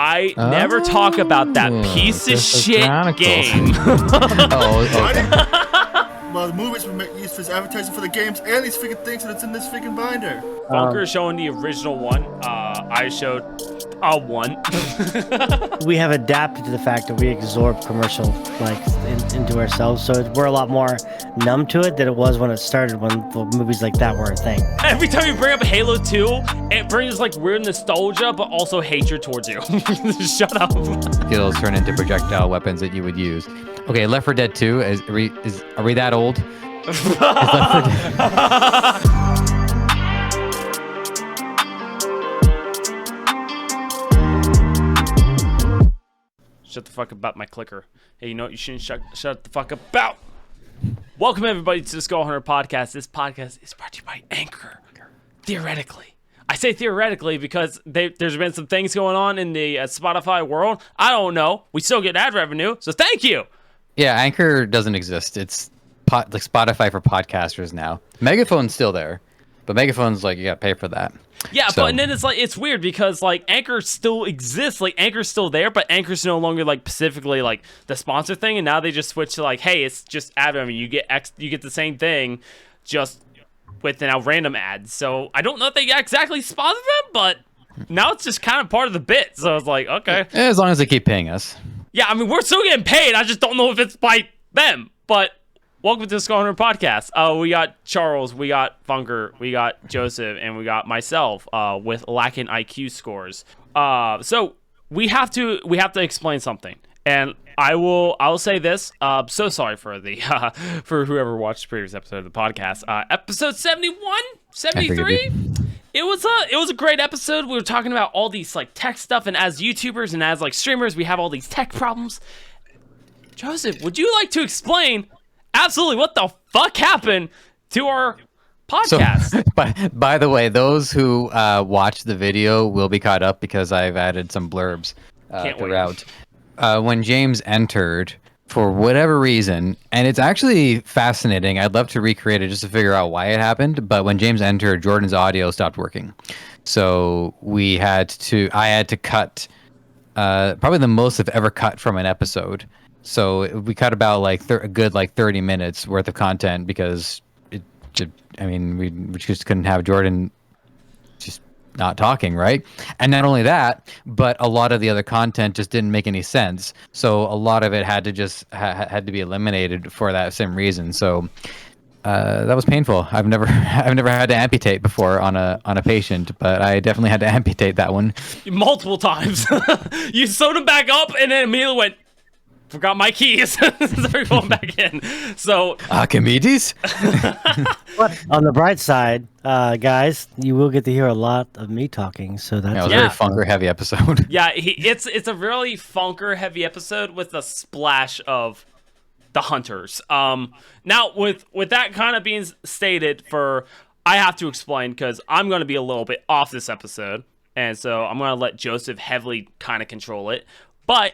I never talk about that piece of shit game. Well, the movies were used for advertising for the games and these freaking things that's in this freaking binder. Funker is showing the original one. I showed a one. We have adapted to the fact that we absorb commercial into ourselves, so we're a lot more numb to it than it was when it started, when the movies like that were a thing. Every time you bring up Halo 2, it brings like weird nostalgia, but also hatred towards you. Shut up. Skills turn into projectile weapons that you would use. Okay, Left 4 Dead 2, are we that old? Shut the fuck up about my clicker. Hey, you know what you shouldn't shut the fuck up about? Welcome everybody to the Skull Hunter Podcast. This podcast is brought to you by Anchor. Theoretically. I say theoretically because there's been some things going on in the Spotify world. I don't know. We still get ad revenue, so thank you. Yeah, Anchor doesn't exist. It's like Spotify for podcasters now. Megaphone's still there, but Megaphone's like, you gotta pay for that. Yeah, so. But and then it's weird because like Anchor still exists, like Anchor's still there, but Anchor's no longer like specifically like the sponsor thing, and now they just switch to like, hey, it's just ad revenue. You get the same thing, just with now random ads. So I don't know if they exactly sponsor them, but now it's just kind of part of the bit. So it's like, okay, as long as they keep paying us. Yeah, I mean we're still getting paid. I just don't know if it's by them. But welcome to the Skull Hunter Podcast. We got Charles, we got Funker, we got Joseph, and we got myself with lacking IQ scores. So we have to explain something, and I'll say this. So sorry for the for whoever watched the previous episode of the podcast. Episode 71, 73. It was a great episode. We were talking about all these like tech stuff, and as YouTubers and as like streamers, we have all these tech problems. Joseph, would you like to explain absolutely what the fuck happened to our podcast? So, by the way, those who watch the video will be caught up because I've added some blurbs throughout. When James entered, for whatever reason, and it's actually fascinating, I'd love to recreate it just to figure out why it happened, but when James entered, Jordan's audio stopped working. So I had to cut probably the most I've ever cut from an episode. So we cut about like a good 30 minutes worth of content because we just couldn't have Jordan just not talking, right? And not only that, but a lot of the other content just didn't make any sense. So a lot of it had to just had to be eliminated for that same reason. So that was painful. I've never had to amputate before on a patient, but I definitely had to amputate that one multiple times. You sewed him back up and then immediately went, forgot my keys. Sorry, going back in. So Archimedes. But on the bright side, guys, you will get to hear a lot of me talking. So that's it was a very funker heavy episode. Yeah, it's a really funker heavy episode with a splash of the hunters. Now with that kind of being stated, I have to explain because I'm going to be a little bit off this episode, and so I'm going to let Joseph heavily kind of control it, but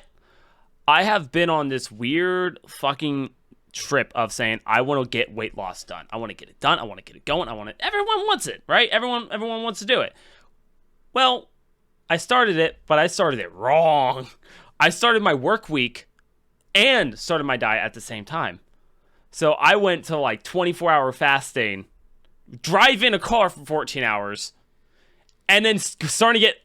I have been on this weird fucking trip of saying I want to get weight loss done. I want to get it done. I want to get it going. Everyone wants it, right? Everyone wants to do it. Well, I started it, but I started it wrong. I started my work week and started my diet at the same time. So I went to like 24-hour fasting, drive in a car for 14 hours, and then starting to get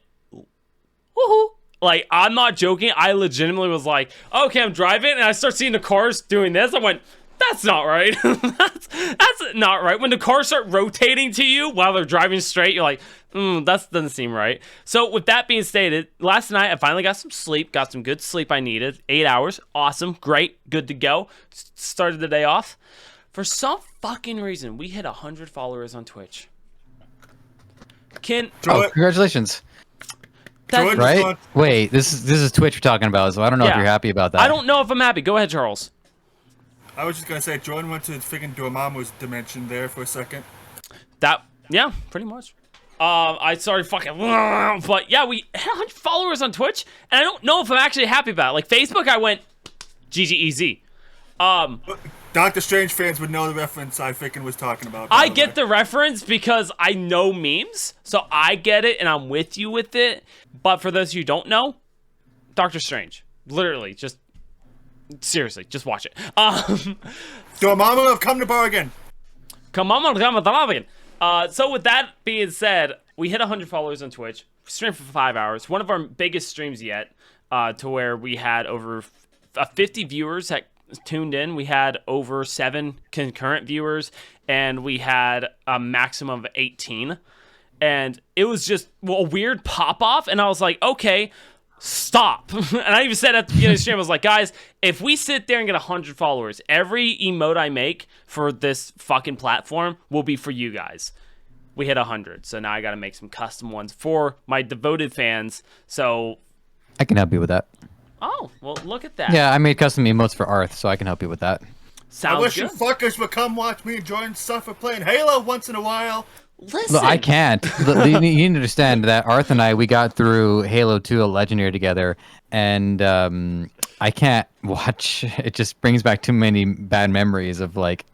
woohoo. Like, I'm not joking. I legitimately was like, okay, I'm driving, and I start seeing the cars doing this. I went, that's not right. that's not right. When the cars start rotating to you while they're driving straight, you're like, that doesn't seem right. So with that being stated, last night I finally got some sleep, got some good sleep I needed. 8 hours. Awesome. Great. Good to go. Started the day off. For some fucking reason, we hit 100 followers on Twitch. Congratulations. Right? Wait, this is Twitch you're talking about, so I don't know if you're happy about that. I don't know if I'm happy. Go ahead, Charles. I was just gonna say, Jordan went to freaking Dormammu's dimension there for a second. Yeah, pretty much. I started fucking, but yeah, we had 100 followers on Twitch, and I don't know if I'm actually happy about it. Like Facebook, I went GG easy. Doctor Strange fans would know the reference I freaking was talking about. I get the reference because I know memes, so I get it and I'm with you with it. But for those who don't know, Doctor Strange. Literally, just seriously, just watch it. Dormammu have come to bargain. Come on. So with that being said, we hit 100 followers on Twitch. We streamed for 5 hours. One of our biggest streams yet, to where we had over 50 viewers that tuned in. We had over 7 concurrent viewers, and we had a maximum of 18. And it was just a weird pop-off, and I was like, okay, stop. And I even said at the beginning of the stream, I was like, guys, if we sit there and get 100 followers, every emote I make for this fucking platform will be for you guys. We hit 100, so now I gotta make some custom ones for my devoted fans. So I can help you with that. oh, well, look at that. Yeah, I made custom emotes for Arth, so I can help you with that. Sounds I wish good. you fuckers would come watch me enjoying stuff of playing Halo once in a while. Listen, Look, I can't. You need to understand that Arth and I, we got through Halo 2 a Legendary together, and I can't watch. It just brings back too many bad memories of, like,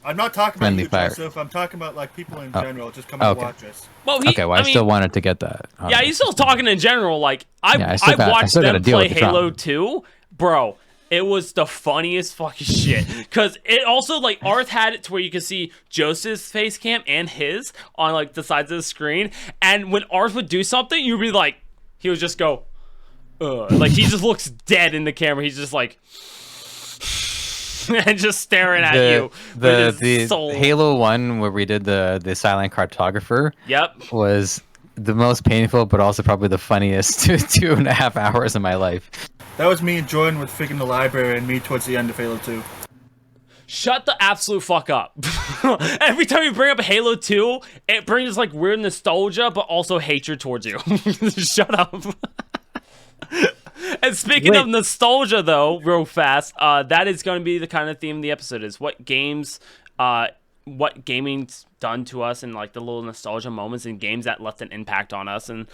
I'm not talking about Friendly you, fire. Joseph. I'm talking about like people in general. Just come and okay. watch us. well, okay, well, I still wanted to get that. Yeah, he's still talking in general. Like, Yeah, I I've still watched gotta them deal play with the Halo trauma. 2. Bro, it was the funniest fucking shit. Because it also, like, Arth had it to where you could see Joseph's face cam and his on, like, the sides of the screen. And when Arth would do something, you'd be like, he would just go, ugh. Like, he just looks dead in the camera. He's just like, and just staring at you. with his The soul. Halo 1 where we did the silent cartographer Yep. was the most painful, but also probably the funniest 2.5 hours of my life. That was me enjoying with Fig in the library and me towards the end of Halo 2. Shut the absolute fuck up. Every time you bring up Halo 2, it brings like weird nostalgia, but also hatred towards you. Shut up. And speaking of nostalgia, though, real fast, that is going to be the kind of theme of the episode is what games, what gaming's done to us and like the little nostalgia moments in games that left an impact on us and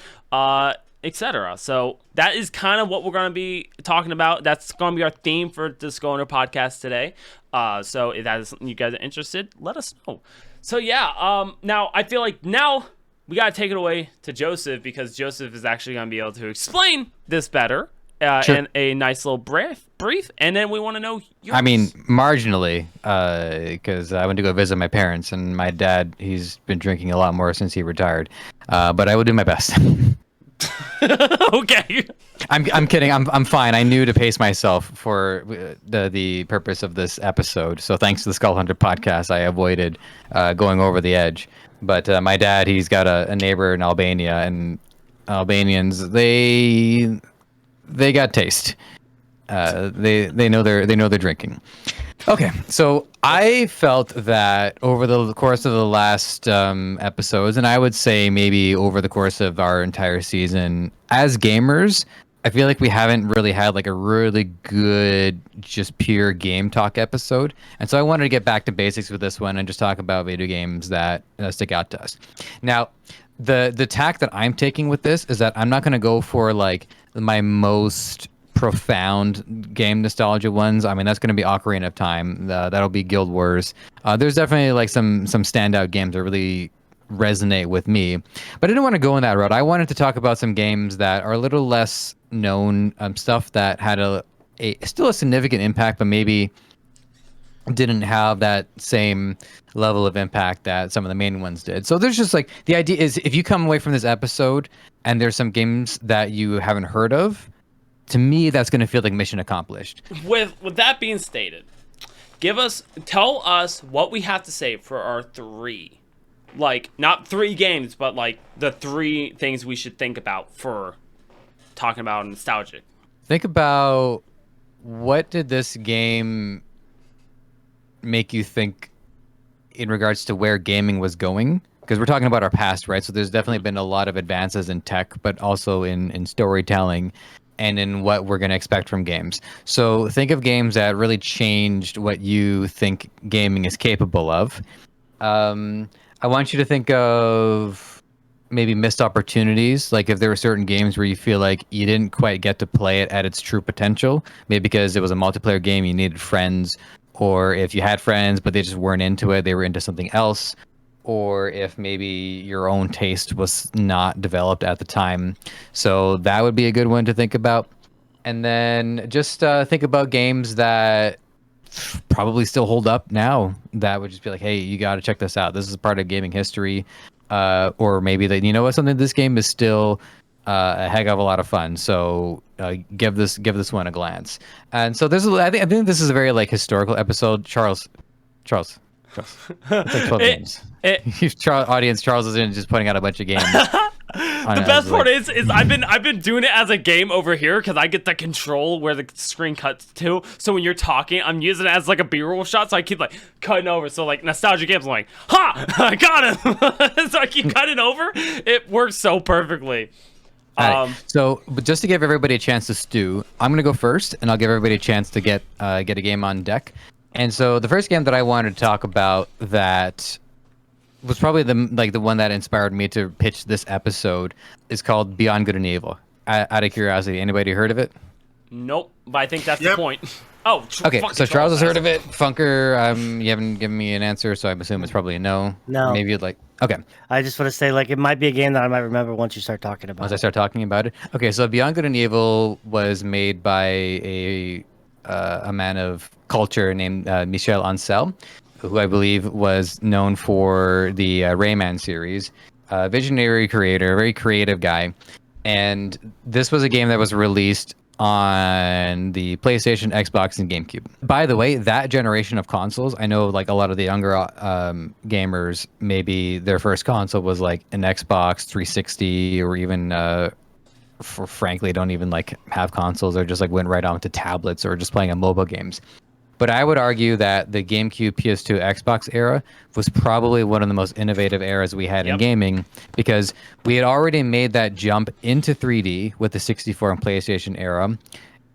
etc. So that is kind of what we're going to be talking about. That's going to be our theme for this Go Under podcast today. So if that is something you guys are interested, let us know. So yeah, now I feel like now we got to take it away to Joseph because Joseph is actually going to be able to explain this better Sure. in a nice little brief, and then we want to know yours. I mean, marginally, because I went to go visit my parents, and my dad, he's been drinking a lot more since he retired. But I will do my best. Okay. I'm kidding. I'm fine. I knew to pace myself for the purpose of this episode. So thanks to the Skull Hunter podcast, I avoided going over the edge. But my dad, he's got a neighbor in Albania, and Albanians, they got taste. They know they're drinking. Okay, so I felt that over the course of the last episodes, and I would say maybe over the course of our entire season, as gamers, I feel like we haven't really had like a really good, just pure game talk episode. And so I wanted to get back to basics with this one and just talk about video games that stick out to us. Now, the tack that I'm taking with this is that I'm not going to go for like my most profound game nostalgia ones. I mean, that's going to be Ocarina of Time. That'll be Guild Wars. There's definitely like some standout games that really resonate with me, but I didn't want to go in that route. I wanted to talk about some games that are a little less known, stuff that had still a significant impact, but maybe didn't have that same level of impact that some of the main ones did. So there's just like, the idea is if you come away from this episode and there's some games that you haven't heard of, to me, that's going to feel like mission accomplished. With that being stated, tell us what we have to say for our 3. Like, not 3 games, but like the 3 things we should think about for talking about nostalgic. Think about, what did this game make you think in regards to where gaming was going? Because we're talking about our past, right? So there's definitely been a lot of advances in tech, but also in storytelling and in what we're going to expect from games. So think of games that really changed what you think gaming is capable of. I want you to think of maybe missed opportunities. Like if there were certain games where you feel like you didn't quite get to play it at its true potential, maybe because it was a multiplayer game, you needed friends, or if you had friends but they just weren't into it, they were into something else, or if maybe your own taste was not developed at the time. So that would be a good one to think about. And then just think about games that probably still hold up now. That would just be like, hey, you got to check this out. This is part of gaming history. Or maybe that, you know what, something, this game is still a heck of a lot of fun. So give this one a glance. And so I think this is a very like historical episode. Charles. It's like 12 games. Charles is in just putting out a bunch of games. The best part is I've been doing it as a game over here because I get the control where the screen cuts to. So when you're talking, I'm using it as like a B-roll shot. So I keep like cutting over. So like nostalgia games, I'm like, ha, I got him. So I keep cutting over. It works so perfectly. Right. So, but just to give everybody a chance to stew, I'm gonna go first, and I'll give everybody a chance to get a game on deck. And so the first game that I wanted to talk about that was probably the one that inspired me to pitch this episode is called Beyond Good and Evil. Out of curiosity, anybody heard of it? Nope, but I think that's the point. Oh, okay. So Charles has heard of it. Funker, you haven't given me an answer, so I assume it's probably a no. No. Maybe you'd like. Okay. I just want to say, like, it might be a game that I might remember once you start talking about. Once I start talking about it. Okay. So Beyond Good and Evil was made by a man of culture named Michel Ancel, who I believe was known for the Rayman series. Visionary creator, very creative guy. And this was a game that was released on the PlayStation, Xbox, and GameCube. By the way, that generation of consoles, I know like a lot of the younger gamers, maybe their first console was like an Xbox 360 or even frankly don't even like have consoles or just like went right on to tablets or just playing on mobile games. But I would argue that the GameCube, PS2, Xbox era was probably one of the most innovative eras we had in gaming, because we had already made that jump into 3D with the 64 and PlayStation era.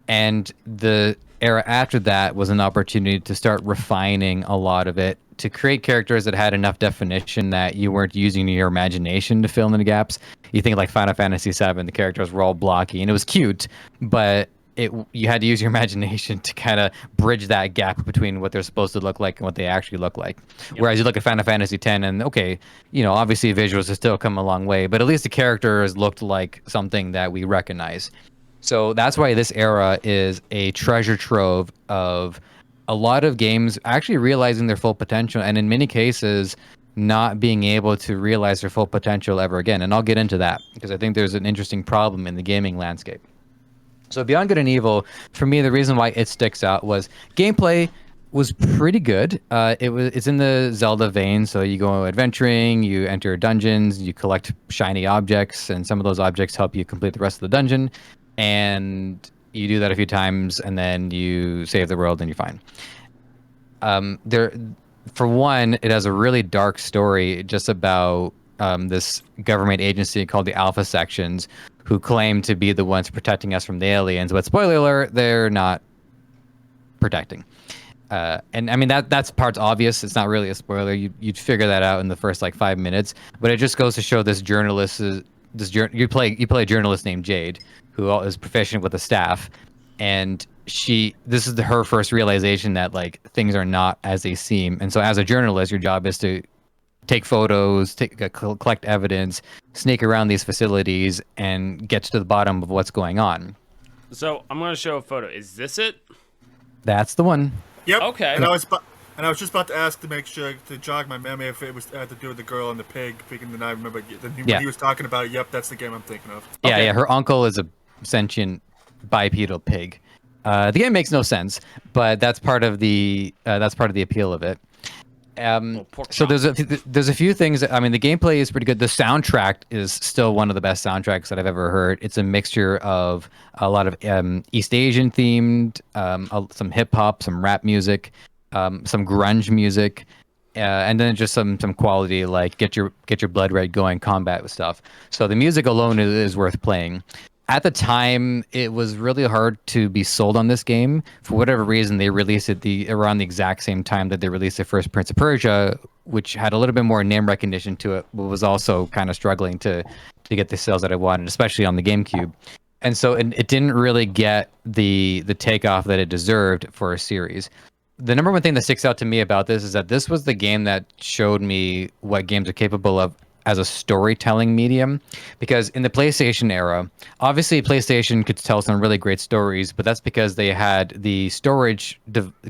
And the era after that was an opportunity to start refining a lot of it, to create characters that had enough definition that you weren't using your imagination to fill in the gaps. You think like Final Fantasy VII, the characters were all blocky and it was cute, but you had to use your imagination to kind of bridge that gap between what they're supposed to look like and what they actually look like. Whereas you look at Final Fantasy X and okay, you know, obviously visuals have still come a long way, but at least the characters looked like something that we recognize. So that's why this era is a treasure trove of a lot of games actually realizing their full potential, and in many cases not being able to realize their full potential ever again. And I'll get into that because I think there's an interesting problem in the gaming landscape. So Beyond Good and Evil, for me, the reason why it sticks out was gameplay was pretty good. It's in the Zelda vein, so you go adventuring, you enter dungeons, you collect shiny objects, and some of those objects help you complete the rest of the dungeon. And you do that a few times, and then you save the world, and you're fine. For one, it has a really dark story just about this government agency called the Alpha Sections, who claim to be the ones protecting us from the aliens. But spoiler alert, they're not protecting. And I mean, that's part's obvious. It's not really a spoiler. You'd figure that out in the first like 5 minutes. But it just goes to show this journalist you play a journalist named Jade, who is proficient with the staff, and this is her first realization that like things are not as they seem. And so as a journalist, your job is to take photos, collect evidence, sneak around these facilities, and get to the bottom of what's going on. So I'm going to show a photo. Is this it? That's the one. Yep. Okay. And I was just about to ask to make sure to jog my memory if it was had to do with the girl and the pig. Thinking that I remember when he was talking about it. Yep, that's the game I'm thinking of. Yeah, her uncle is a sentient bipedal pig. The game makes no sense, but that's part of the appeal of it. So there's a few things I mean, the gameplay is pretty good. The soundtrack is still one of the best soundtracks that I've ever heard. It's a mixture of a lot of East Asian themed, some hip hop, some rap music, some grunge music, and then just some quality like get your blood rate going combat with stuff. So the music alone is worth playing. At the time, it was really hard to be sold on this game. For whatever reason, they released it around the exact same time that they released the first Prince of Persia, which had a little bit more name recognition to it, but was also kind of struggling to get the sales that I wanted, especially on the GameCube. And so it didn't really get the takeoff that it deserved for a series. The number one thing that sticks out to me about this is that this was the game that showed me what games are capable of as a storytelling medium, because in the PlayStation era, obviously PlayStation could tell some really great stories, but that's because they had the storage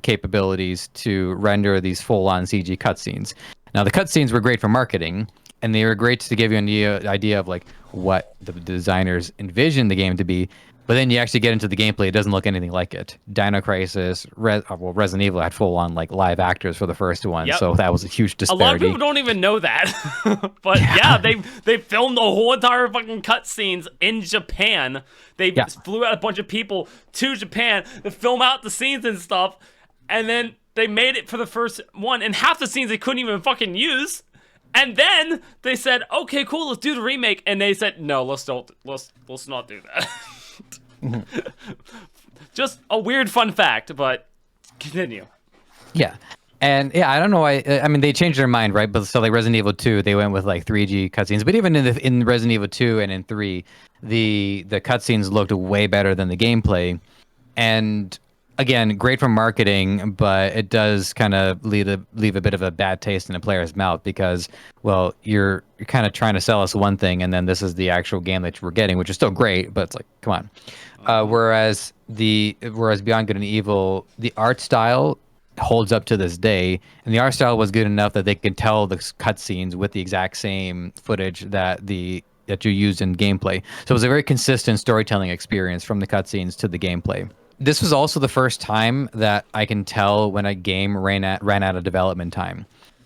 capabilities to render these full-on CG cutscenes. Now, the cutscenes were great for marketing, and they were great to give you an idea of like what the designers envisioned the game to be. But then you actually get into the gameplay, it doesn't look anything like it. Dino Crisis, Resident Evil had full-on like live actors for the first one, so that was a huge disparity. A lot of people don't even know that, but yeah, they filmed the whole entire fucking cutscenes in Japan. They flew out a bunch of people to Japan to film out the scenes and stuff, and then they made it for the first one, and half the scenes they couldn't even fucking use. And then they said, "Okay, cool, let's do the remake," and they said, "No, let's not do that." Just a weird fun fact, but continue. Yeah. And yeah, I don't know why. I mean, they changed their mind, right? But so like Resident Evil 2, they went with like 3G cutscenes. But even in Resident Evil 2 and in 3, the cutscenes looked way better than the gameplay. And again, great for marketing, but it does kind of leave a bit of a bad taste in a player's mouth because, well, you're kind of trying to sell us one thing, and then this is the actual game that we're getting, which is still great, but it's like, come on. Whereas Beyond Good and Evil, the art style holds up to this day, and the art style was good enough that they could tell the cutscenes with the exact same footage that you used in gameplay. So it was a very consistent storytelling experience from the cutscenes to the gameplay. This was also the first time that I can tell when a game ran out of development time.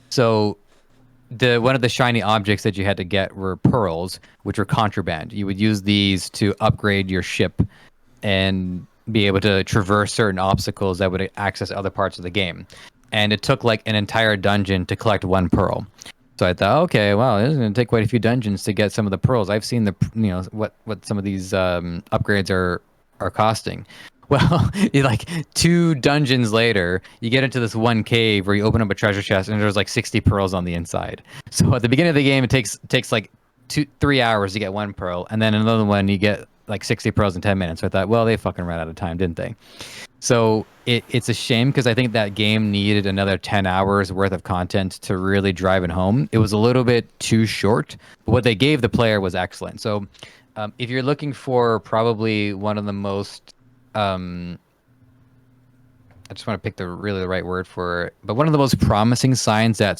So one of the shiny objects that you had to get were pearls, which were contraband. You would use these to upgrade your ship and be able to traverse certain obstacles that would access other parts of the game. And it took like an entire dungeon to collect one pearl. So I thought, okay, wow, this is going to take quite a few dungeons to get some of the pearls. I've seen what some of these upgrades are costing. Well, like 2 dungeons later, you get into this one cave where you open up a treasure chest and there's like 60 pearls on the inside. So at the beginning of the game, it takes like 3 hours to get 1 pearl, and then another one you get like 60 pearls in 10 minutes. So I thought, well, they fucking ran out of time, didn't they? So it's a shame because I think that game needed another 10 hours worth of content to really drive it home. It was a little bit too short, but what they gave the player was excellent. So if you're looking for probably one of the most I just want to pick the right word for it, but one of the most promising signs that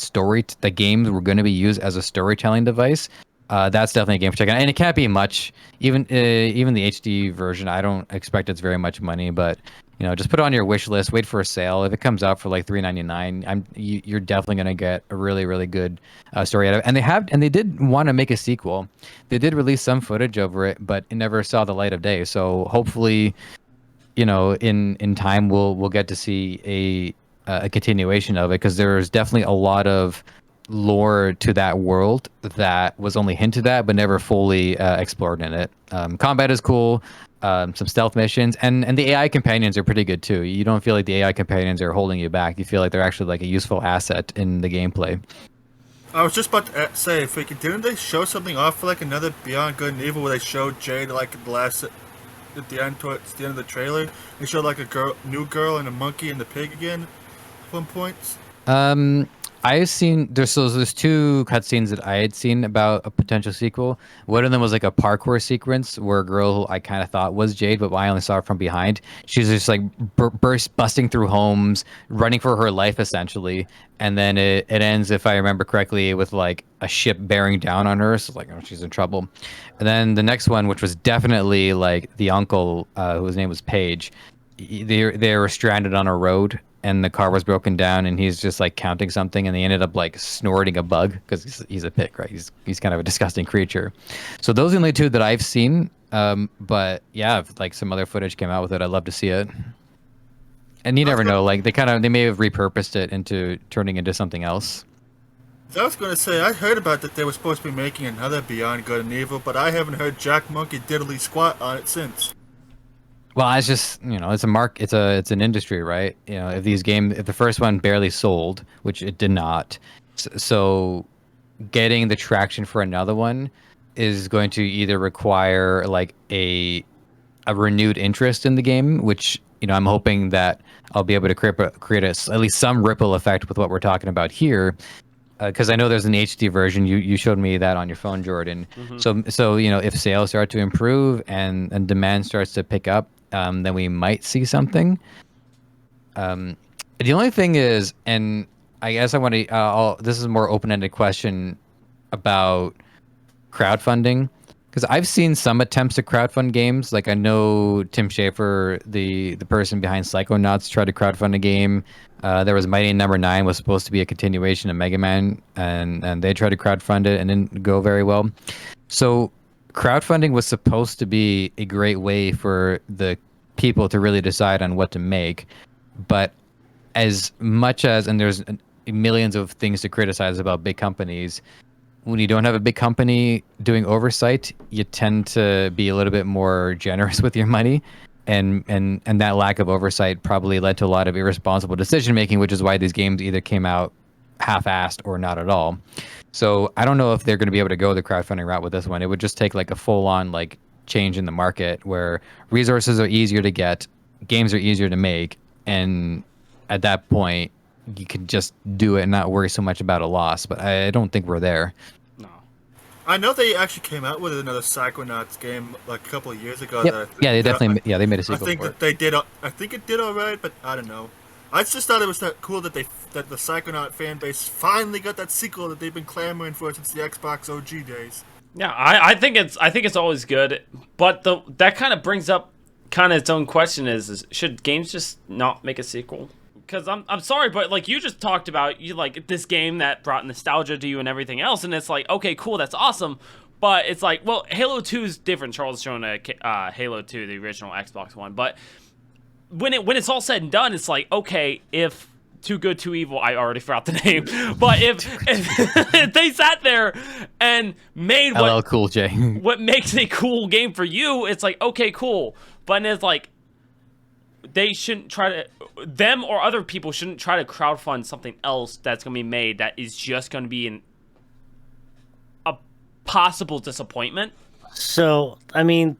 the games were going to be used as a storytelling device, that's definitely a game for checking out. And it can't be much, even the HD version. I don't expect it's very much money, but just put it on your wish list, wait for a sale. If it comes out for like $3.99, you're definitely going to get a really, really good story out of it. And they did want to make a sequel. They did release some footage over it, but it never saw the light of day. So hopefully, in time we'll get to see a continuation of it, because there's definitely a lot of lore to that world that was only hinted at but never fully explored in it. Combat is cool, some stealth missions, and the AI companions are pretty good too. You don't feel like the AI companions are holding you back. You feel like they're actually like a useful asset in the gameplay. I was just about to say, didn't they show something off for like another Beyond Good and Evil where they showed Jade like at the end, towards the end of the trailer? They showed like a new girl and a monkey and the pig again at one point. I've seen there's 2 cutscenes that I had seen about a potential sequel. One of them was like a parkour sequence where a girl who I kind of thought was Jade, but I only saw her from behind. She's just like busting through homes, running for her life essentially, and then it ends, if I remember correctly, with like a ship bearing down on her. So like, oh, she's in trouble. And then the next one, which was definitely like the uncle, whose name was Paige, they were stranded on a road, and the car was broken down, and he's just like counting something, and they ended up like snorting a bug because he's a pig, right? He's kind of a disgusting creature. So those are the only 2 that I've seen. But yeah, if like some other footage came out with it, I'd love to see it. And you never know, like they may have repurposed it into turning into something else. I was going to say, I heard about that they were supposed to be making another Beyond Good and Evil, but I haven't heard Jack Monkey diddly squat on it since. Well, it's just, it's an industry, right? If the first one barely sold, which it did not, so getting the traction for another one is going to either require like a renewed interest in the game, which, I'm hoping that I'll be able to create at least some ripple effect with what we're talking about here, because I know there's an HD version. You showed me that on your phone, Jordan. So if sales start to improve and demand starts to pick up, then we might see something. The only thing is, and I guess I want to. This is a more open-ended question about crowdfunding, because I've seen some attempts to crowdfund games. Like I know Tim Schafer, the person behind Psychonauts, tried to crowdfund a game. There was Mighty Number 9 was supposed to be a continuation of Mega Man, and they tried to crowdfund it and didn't go very well. So crowdfunding was supposed to be a great way for the people to really decide on what to make, but as much as, and there's millions of things to criticize about big companies, when you don't have a big company doing oversight, you tend to be a little bit more generous with your money, and that lack of oversight probably led to a lot of irresponsible decision making, which is why these games either came out half-assed or not at all. So I don't know if they're going to be able to go the crowdfunding route with this one. It would just take like a full-on like change in the market where resources are easier to get, games are easier to make, and at that point you can just do it and not worry so much about a loss. But I don't think we're there. No. I know they actually came out with another Psychonauts game like a couple of years ago. Yep. Yeah, they definitely they made a I sequel. think for that it. they did. I think it did alright, but I don't know. I just thought it was that cool that the Psychonaut fan base finally got that sequel that they've been clamoring for since the Xbox OG days. Yeah, I think it's always good, but that kind of brings up kind of its own question: is should games just not make a sequel? Because I'm sorry, but like you just talked about, you like this game that brought nostalgia to you and everything else, and it's like, okay, cool, that's awesome, but it's like, well, Halo 2 is different. Charles is showing Halo 2, the original Xbox One, but when it's all said and done, it's like, okay, if Too Good Too Evil, I already forgot the name, but if they sat there and made LL Cool J, what makes a cool game for you, it's like, okay, cool, but it's like, they shouldn't try to, them or other people shouldn't try to crowdfund something else that's going to be made that is just going to be a possible disappointment. So, I mean,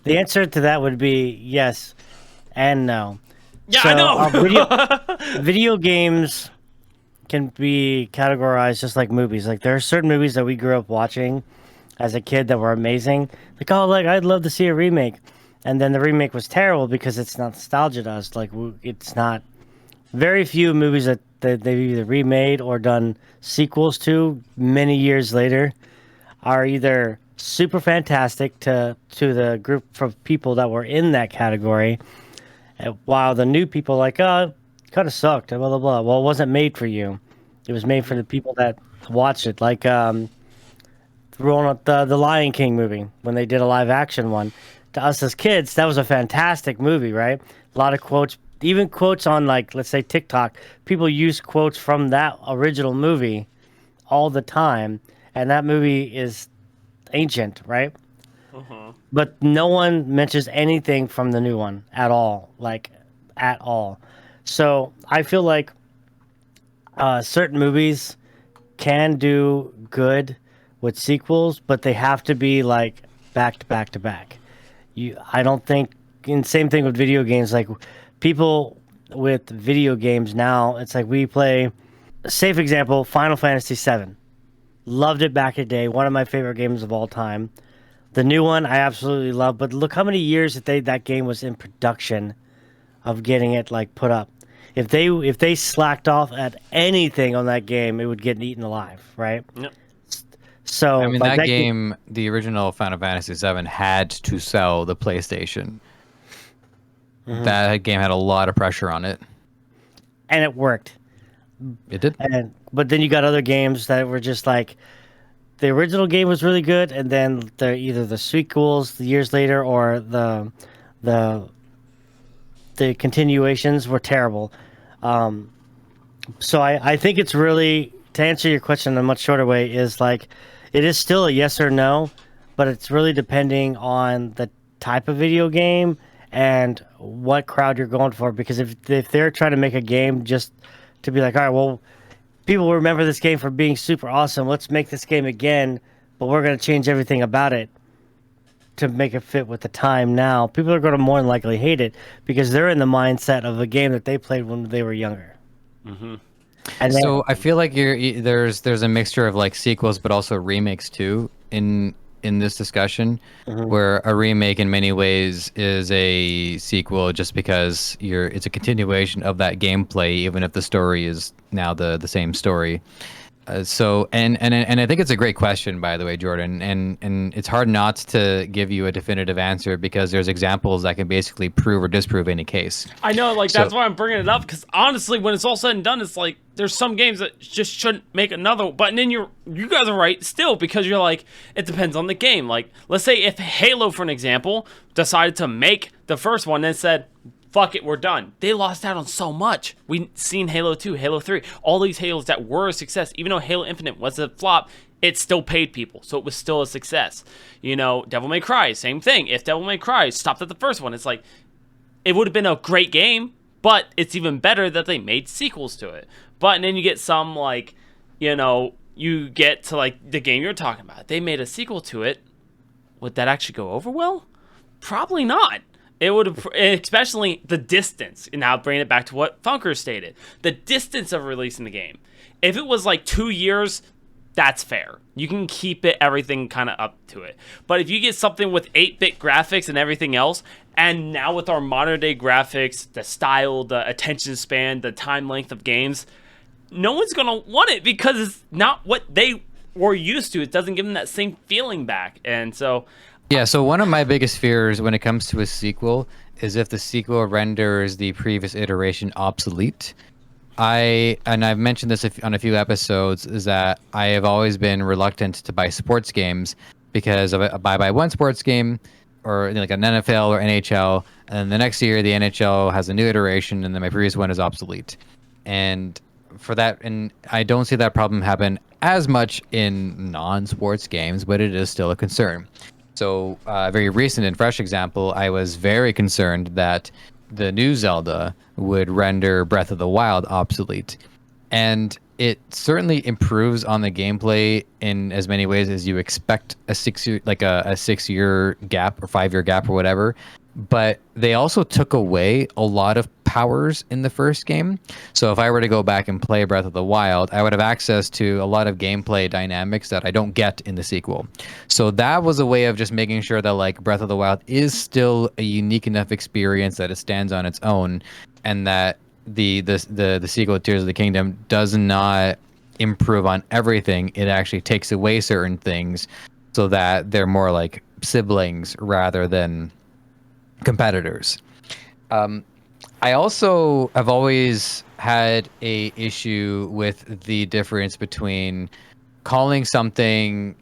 the answer to that would be yes and no. Yeah, so, I know. Video games can be categorized just like movies. Like, there are certain movies that we grew up watching as a kid that were amazing. Like, oh, like, I'd love to see a remake. And then the remake was terrible because it's not nostalgia to us. Like, it's not. Very few movies that they've either remade or done sequels to many years later are either super fantastic to the group of people that were in that category, while the new people like, oh, it kind of sucked, blah, blah, blah. Well, it wasn't made for you. It was made for the people that watched it. Like rolling up the Lion King movie when they did a live action one. To us as kids, that was a fantastic movie, right? A lot of quotes, even quotes on, like, let's say TikTok. People use quotes from that original movie all the time, and that movie is ancient, right? But no one mentions anything from the new one at all, like, at all. So I feel like certain movies can do good with sequels, but they have to be, like, back to back to back. I don't think, and same thing with video games, like people with video games now, it's like we play, safe example, Final Fantasy VII. Loved it back in the day, one of my favorite games of all time. The new one I absolutely love, but look how many years that game was in production of getting it like put up. If they slacked off at anything on that game, it would get eaten alive, right? Yep. So I mean, like, that game, the original Final Fantasy VII, had to sell the PlayStation. Mm-hmm. That game had a lot of pressure on it. And it worked. It did. But then you got other games that were just like, the original game was really good, and then either the sequels years later or the continuations were terrible. So I think it's really, to answer your question in a much shorter way, is like, it is still a yes or no, but it's really depending on the type of video game and what crowd you're going for. Because if they're trying to make a game just to be like, all right, well, people remember this game for being super awesome, let's make this game again, but we're going to change everything about it to make it fit with the time now, people are going to more than likely hate it because they're in the mindset of a game that they played when they were younger. Mm-hmm. And then, So I feel like there's a mixture of like sequels, but also remakes too in this discussion, where a remake in many ways is a sequel just because it's a continuation of that gameplay, even if the story is now the same story. So and I think it's a great question, by the way, Jordan, and it's hard not to give you a definitive answer because there's examples that can basically prove or disprove any case. I know, like that's why I'm bringing it up, because honestly, when it's all said and done, it's like there's some games that just shouldn't make another. But then you guys are right still, because you're like, it depends on the game. Like, let's say if Halo, for an example, decided to make the first one and said, fuck it, we're done. They lost out on so much. We've seen Halo 2, Halo 3, all these Halos that were a success. Even though Halo Infinite was a flop, it still paid people, so it was still a success. You know, Devil May Cry, same thing. If Devil May Cry stopped at the first one, it's like, it would have been a great game, but it's even better that they made sequels to it. But and then you get some, like, you know, you get to, like, the game you're talking about. They made a sequel to it. Would that actually go over well? Probably not. It would have, especially the distance. And now bringing it back to what Funker stated, the distance of releasing the game. If it was like 2 years, that's fair. You can keep it, everything kind of up to it. But if you get something with 8-bit graphics and everything else, and now with our modern day graphics, the style, the attention span, the time length of games, no one's gonna want it because it's not what they were used to. It doesn't give them that same feeling back, and so. Yeah, so one of my biggest fears when it comes to a sequel is if the sequel renders the previous iteration obsolete. I've mentioned this on a few episodes, is that I have always been reluctant to buy sports games because if I buy one sports game or like an NFL or NHL, and then the next year the NHL has a new iteration and then my previous one is obsolete. And for that, and I don't see that problem happen as much in non-sports games, but it is still a concern. So, a very recent and fresh example, I was very concerned that the new Zelda would render Breath of the Wild obsolete. And it certainly improves on the gameplay in as many ways as you expect a 6-year gap or 5-year gap or whatever. But they also took away a lot of powers in the first game. So if I were to go back and play Breath of the Wild, I would have access to a lot of gameplay dynamics that I don't get in the sequel. So that was a way of just making sure that like Breath of the Wild is still a unique enough experience that it stands on its own, and that the sequel, Tears of the Kingdom, does not improve on everything. It actually takes away certain things so that they're more like siblings rather than competitors. I also have always had a issue with the difference between calling something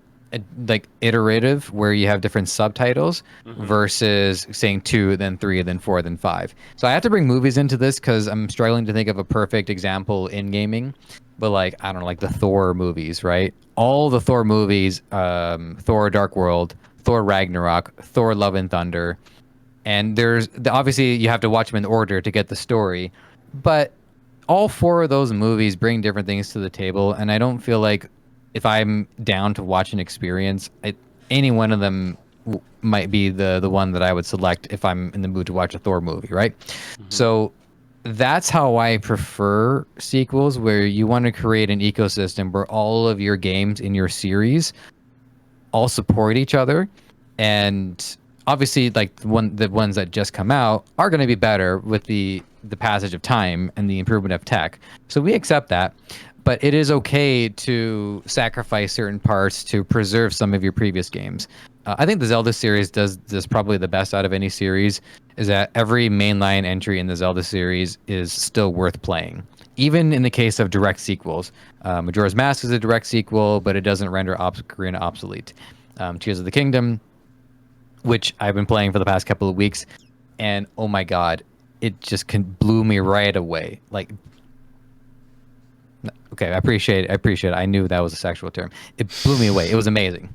like iterative, where you have different subtitles, versus saying 2, then 3, then 4, then 5. So I have to bring movies into this because I'm struggling to think of a perfect example in gaming. But like, I don't know, like the Thor movies, right? All the Thor movies, Thor Dark World, Thor Ragnarok, Thor Love and Thunder, and obviously you have to watch them in order to get the story, but all 4 of those movies bring different things to the table, and I don't feel like if I'm down to watch an experience, any one of them might be the one that I would select if I'm in the mood to watch a Thor movie, right? So that's how I prefer sequels, where you want to create an ecosystem where all of your games in your series all support each other, and obviously, like the ones that just come out are going to be better with the passage of time and the improvement of tech. So we accept that, but it is okay to sacrifice certain parts to preserve some of your previous games. I think the Zelda series does probably the best out of any series, is that every mainline entry in the Zelda series is still worth playing. Even in the case of direct sequels. Majora's Mask is a direct sequel, but it doesn't render Ocarina obsolete. Tears of the Kingdom, which I've been playing for the past couple of weeks, and oh my god, it just blew me right away. Like, okay, I appreciate it. I knew that was a sexual term. It blew me away. It was amazing,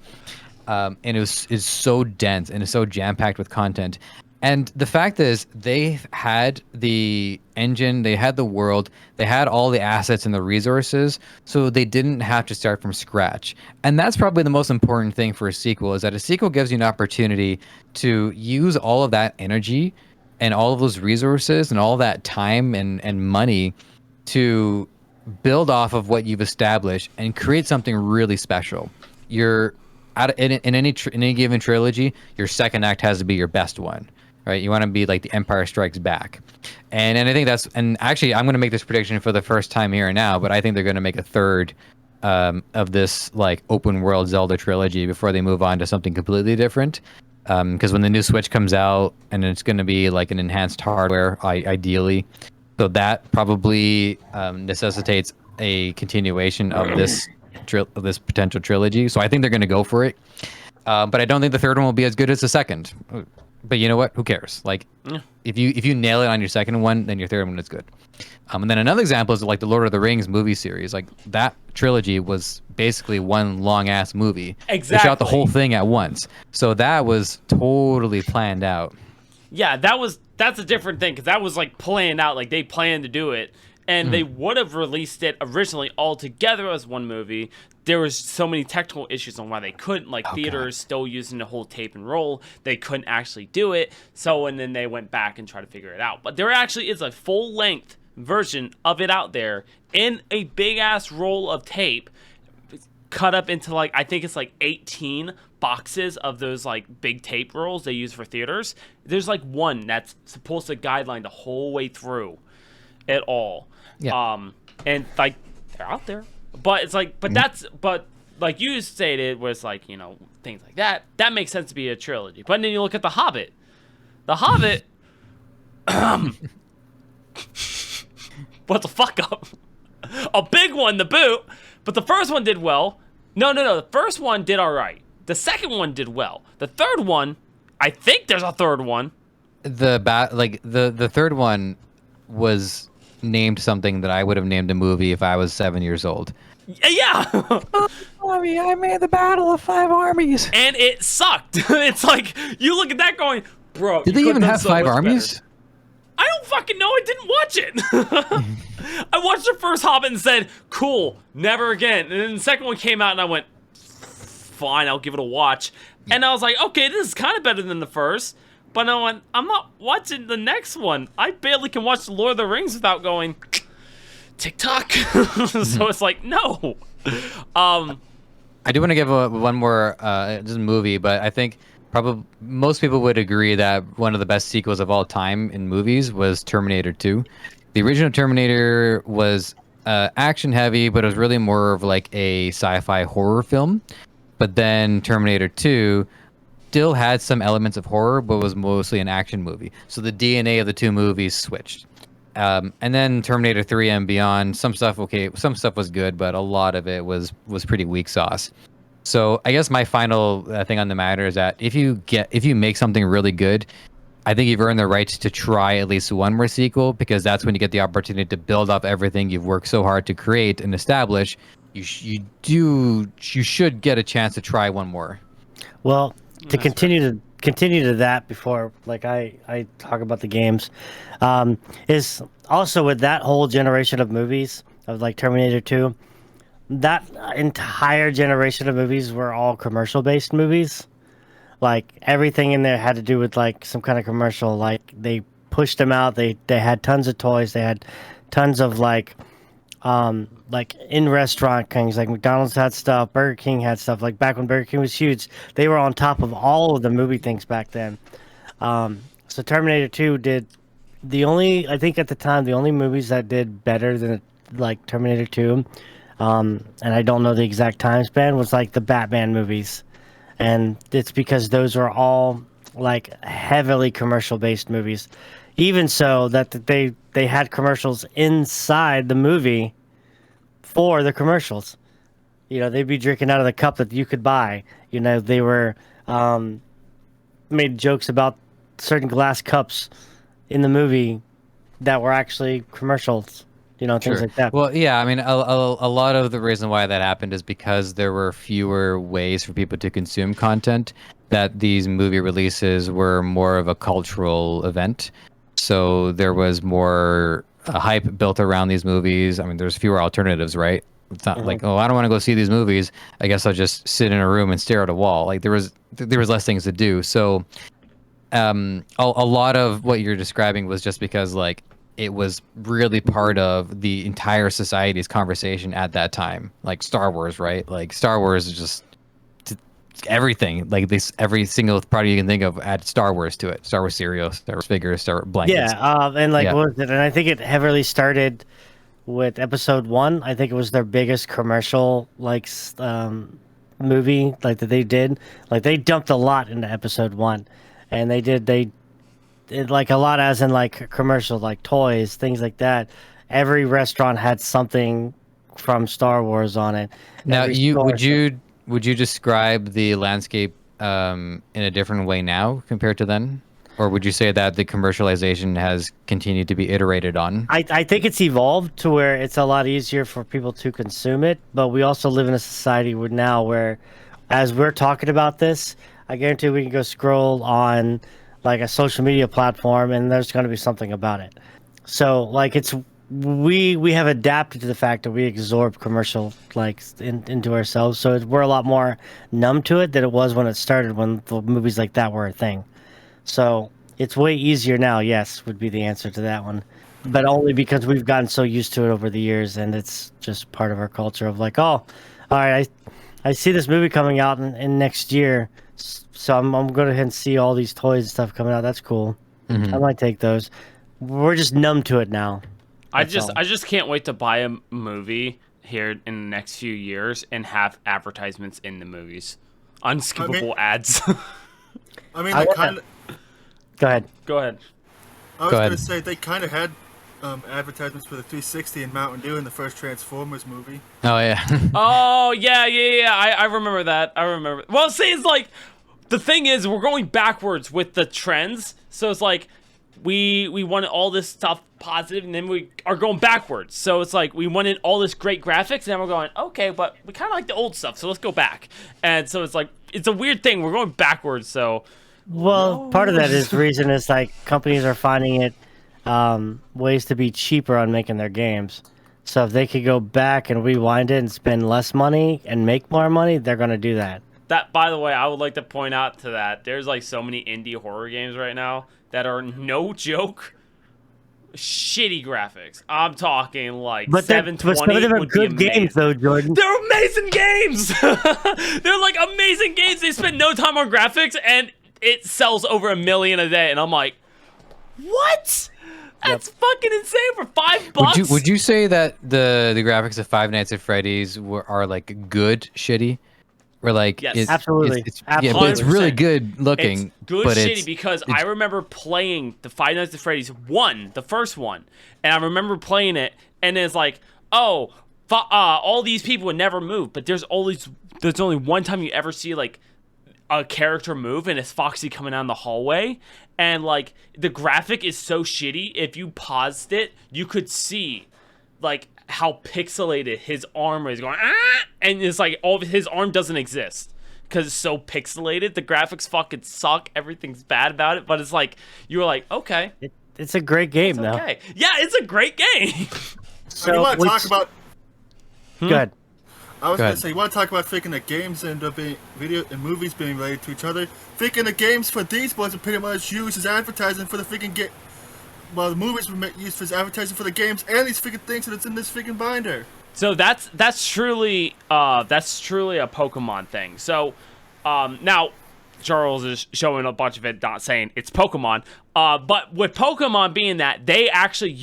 and it's so dense and it's so jam packed with content. And the fact is, they had the engine, they had the world, they had all the assets and the resources, so they didn't have to start from scratch. And that's probably the most important thing for a sequel, is that a sequel gives you an opportunity to use all of that energy and all of those resources and all that time and money to build off of what you've established and create something really special. You're in any given trilogy, your second act has to be your best one, right? You want to be like the Empire Strikes Back, and I think and actually I'm going to make this prediction for the first time here and now, but I think they're going to make a third of this like open world Zelda trilogy before they move on to something completely different. Because when the new Switch comes out, and it's going to be like an enhanced hardware, ideally, so that probably necessitates a continuation of this potential trilogy. So I think they're going to go for it, but I don't think the third one will be as good as the second. But you know what? Who cares? Like, if you nail it on your second one, then your third one is good. And then another example is like the Lord of the Rings movie series. Like that trilogy was basically one long ass movie. Exactly. They shot the whole thing at once, so that was totally planned out. Yeah, that's a different thing because that was like planned out. Like they planned to do it, and they would have released it originally all together as one movie. There was so many technical issues on why they couldn't, like theaters still using the whole tape and roll. They couldn't actually do it. So, and then they went back and tried to figure it out. But there actually is a full length version of it out there in a big ass roll of tape cut up into like, I think it's like 18 boxes of those like big tape rolls they use for theaters. There's like one that's supposed to guideline the whole way through it all. Yeah. And like they're out there. But it's like, but like you stated, was like, you know, things like that. That makes sense to be a trilogy. But then you look at The Hobbit. The Hobbit, what the fuck up? A big one to boot. But the first one did well. No. The first one did all right. The second one did well. The third one, I think there's a third one. The third one was named something that I would have named a movie if I was 7 years old. Yeah. I made the Battle of Five Armies. And it sucked. It's like, you look at that going, bro. Did they even have five armies? Better. I don't fucking know. I didn't watch it. I watched the first Hobbit and said, cool, never again. And then the second one came out and I went, fine, I'll give it a watch. And I was like, okay, this is kind of better than the first. But I went, I'm not watching the next one. I barely can watch The Lord of the Rings without going, TikTok. So it's like, no. I do want to give one more just movie, but I think probably most people would agree that one of the best sequels of all time in movies was Terminator 2. The original Terminator was action heavy, but it was really more of like a sci-fi horror film. But then Terminator 2 still had some elements of horror, but was mostly an action movie. So the DNA of the two movies switched. And then Terminator 3 and beyond, some stuff was good, but a lot of it was pretty weak sauce. So I guess my final thing on the matter is that if you make something really good, I think you've earned the right to try at least one more sequel, because that's when you get the opportunity to build up everything you've worked so hard to create and establish. You should get a chance to try one more. Well, to continue to that before like I talk about the games, is also with that whole generation of movies of like Terminator 2, that entire generation of movies were all commercial based movies. Like everything in there had to do with like some kind of commercial. Like they pushed them out. They had tons of toys. They had tons of like in restaurant things. Like McDonald's had stuff. Burger King had stuff. Like back when Burger King was huge, they were on top of all of the movie things back then. So Terminator 2 did I think at the time, the only movies that did better than like Terminator 2, and I don't know the exact time span, was like the Batman movies. And it's because those were all like heavily commercial based movies. Even so that they had commercials inside the movie for the commercials. You know, they'd be drinking out of the cup that you could buy. You know, they were made jokes about certain glass cups in the movie that were actually commercials. You know, things like that. Well, yeah, I mean, a lot of the reason why that happened is because there were fewer ways for people to consume content, that these movie releases were more of a cultural event. So there was more hype built around these movies. I mean, there's fewer alternatives, right? It's not like, oh, I don't want to go see these movies. I guess I'll just sit in a room and stare at a wall. Like there was less things to do. So a lot of what you're describing was just because like it was really part of the entire society's conversation at that time. Like Star Wars, right? Like Star Wars is just everything. Like this, every single product you can think of add Star Wars to it. Star Wars cereal, Star Wars figures, Star Wars blankets. And like Yeah. what was it? And I think it heavily started with Episode 1. I think it was their biggest commercial movie like that they did. Like they dumped a lot into Episode 1, and they did like a lot, as in like commercials, like toys, things like that. Every restaurant had something from Star Wars on it. Now, Every store- would you describe the landscape in a different way now compared to then, or would you say that the commercialization has continued to be iterated on? I think it's evolved to where it's a lot easier for people to consume it, but we also live in a society where as we're talking about this, I guarantee we can go scroll on like a social media platform and there's going to be something about it. So like we have adapted to the fact that we absorb commercial into ourselves, so we're a lot more numb to it than it was when it started, when the movies like that were a thing. So it's way easier now, yes, would be the answer to that one. But only because we've gotten so used to it over the years, and it's just part of our culture of like, oh, all right, I see this movie coming out in next year, so I'm going to go ahead and see all these toys and stuff coming out. That's cool. I might take those. We're just numb to it now. I That's all. just can't wait to buy a movie here in the next few years and have advertisements in the movies, unskippable ads. I mean, I they want kind of. Go ahead. Go ahead. I was Go gonna ahead. say they kind of had advertisements for the 360 and Mountain Dew in the first Transformers movie. Oh yeah. Oh yeah. I remember that. I remember. Well, see, it's like the thing is we're going backwards with the trends. So it's like we wanted all this stuff positive, and then we are going backwards. So it's like we wanted all this great graphics, and then we're going, okay, but we kind of like the old stuff, so let's go back. And so it's like it's a weird thing. We're going backwards. So Well, part of that is the reason is like companies are finding it ways to be cheaper on making their games. So if they could go back and rewind it and spend less money and make more money, they're going to do that. that, by the way, I would like to point out to that there's like so many indie horror games right now that are no joke shitty graphics. I'm talking like But some of 720 them are would be good games, amazing. though, Jordan. They're amazing games. They're like amazing games. They spend no time on graphics and it sells over 1 million a day. And I'm like, what? That's fucking insane for $5. Would you say that the graphics of Five Nights at Freddy's are like good shitty? Or like Yes. Absolutely. yeah, but it's really 100%. good looking. It's good but shitty because I remember playing the Five Nights at Freddy's 1, the first one, and I remember playing it, and it's like, oh, all these people would never move, but there's only one time you ever see like a character move, and it's Foxy coming down the hallway, and like the graphic is so shitty. If you paused it, you could see like how pixelated his arm is going, and it's like all of his arm doesn't exist because it's so pixelated. The graphics fucking suck. Everything's bad about it, but it's like you were like, okay, It's a great game, though. okay, yeah, it's a great game. And you want to talk about? Good. I was Go gonna ahead. say, you want to talk about thinking that games and being video and movies being related to each other. Thinking the games for these ones are pretty much used as advertising for the freaking game. Well, the movies were used as advertising for the games and these freaking things that's in this freaking binder. So that's truly a Pokemon thing. So now Charles is showing a bunch of it, not saying it's Pokemon. But with Pokemon being that they actually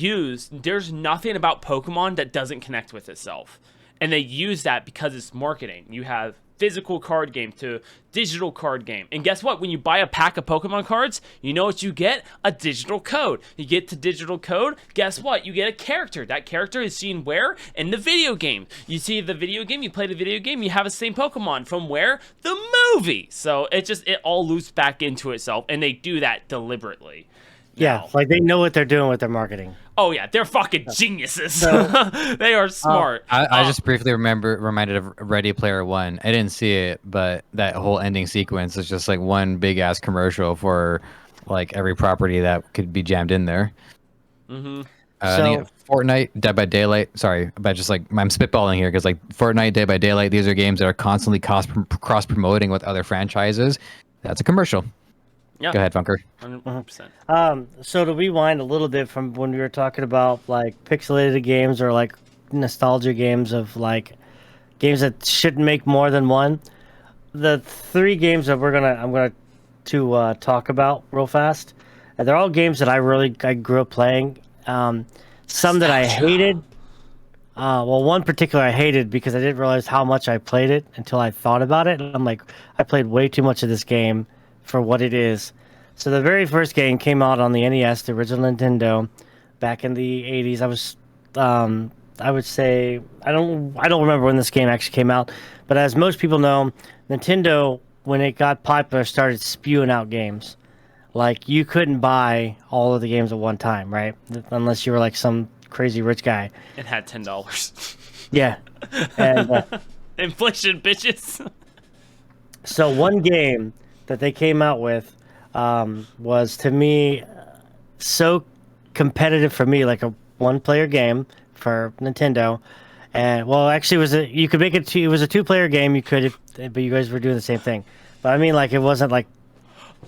there's nothing about Pokemon that doesn't connect with itself. And they use that because it's marketing. You have physical card game to digital card game. And guess what? When you buy a pack of Pokemon cards, you know what you get? A digital code. You get the digital code, guess what? You get a character. That character is seen where? In the video game. You see the video game, you play the video game, you have the same Pokemon. From where? The movie. So it all loops back into itself, and they do that deliberately. Yeah, Now- like they know what they're doing with their marketing. Oh yeah, they're fucking geniuses. They are smart. I just briefly reminded of Ready Player One. I didn't see it, but that whole ending sequence is just like one big ass commercial for like every property that could be jammed in there. Mm-hmm. I think Fortnite, Dead by Daylight. Sorry, but just like I'm spitballing here because like Fortnite, Dead by Daylight, these are games that are constantly cross promoting with other franchises. That's a commercial. Yeah. Go ahead, Funker. 100%. So to rewind a little bit from when we were talking about like pixelated games or like nostalgia games of like games that shouldn't make more than one, the three games that I'm gonna to talk about real fast, they're all games that I grew up playing. Some that I hated. Well, one particular I hated because I didn't realize how much I played it until I thought about it. I'm like, I played way too much of this game for what it is. So the very first game came out on the NES, the original Nintendo, back in the 80s. I would say I don't remember when this game actually came out, but as most people know, Nintendo, when it got popular, started spewing out games. Like you couldn't buy all of the games at one time, right? Unless you were like some crazy rich guy. It had $10. Yeah, and Inflation, bitches. so one game that they came out with was to me so competitive for me, like a one-player game for Nintendo. And well, actually, you could make it. It was a two-player game. You could, but you guys were doing the same thing. But I mean, like it wasn't like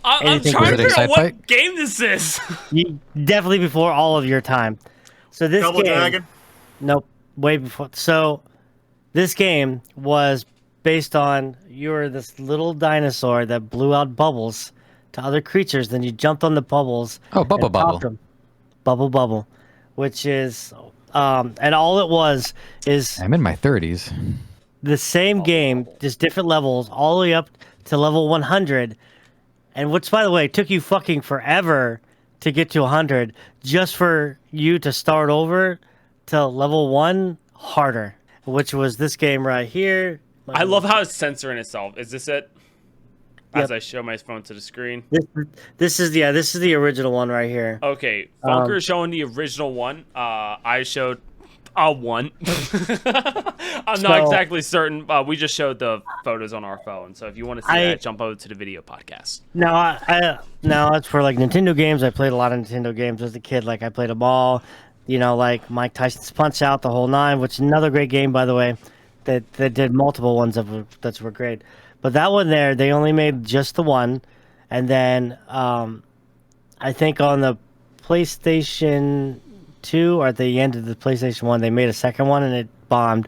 I'm Anything- trying Was to it figure out Excite what Fight? game this is. definitely before all of your time. So this Double game, Dragon. nope, way before. So this game was based on you were this little dinosaur that blew out bubbles to other creatures. Then you jumped on the bubbles. Oh, Bubble and popped Bubble. them. Bubble Bubble, which is, and all it was is I'm in my 30s. the same game, just different levels, all the way up to level 100. And which, by the way, took you fucking forever to get to 100, just for you to start over to level 1 harder, which was this game right here. I love how it's censoring itself. Is this it? As Yep. I show my phone to the screen. This is the original one right here. Okay, Funker is showing the original one. I showed a one. I'm not So- exactly certain. We just showed the photos on our phone. So if you want to see that, jump over to the video podcast. Now it's for like Nintendo games. I played a lot of Nintendo games as a kid. Like I played them all, like Mike Tyson's Punch Out, the whole nine, which is another great game, by the way. That did multiple ones that were great. But that one there, they only made just the one, and then I think on the PlayStation 2 or at the end of the PlayStation 1, they made a second one and it bombed.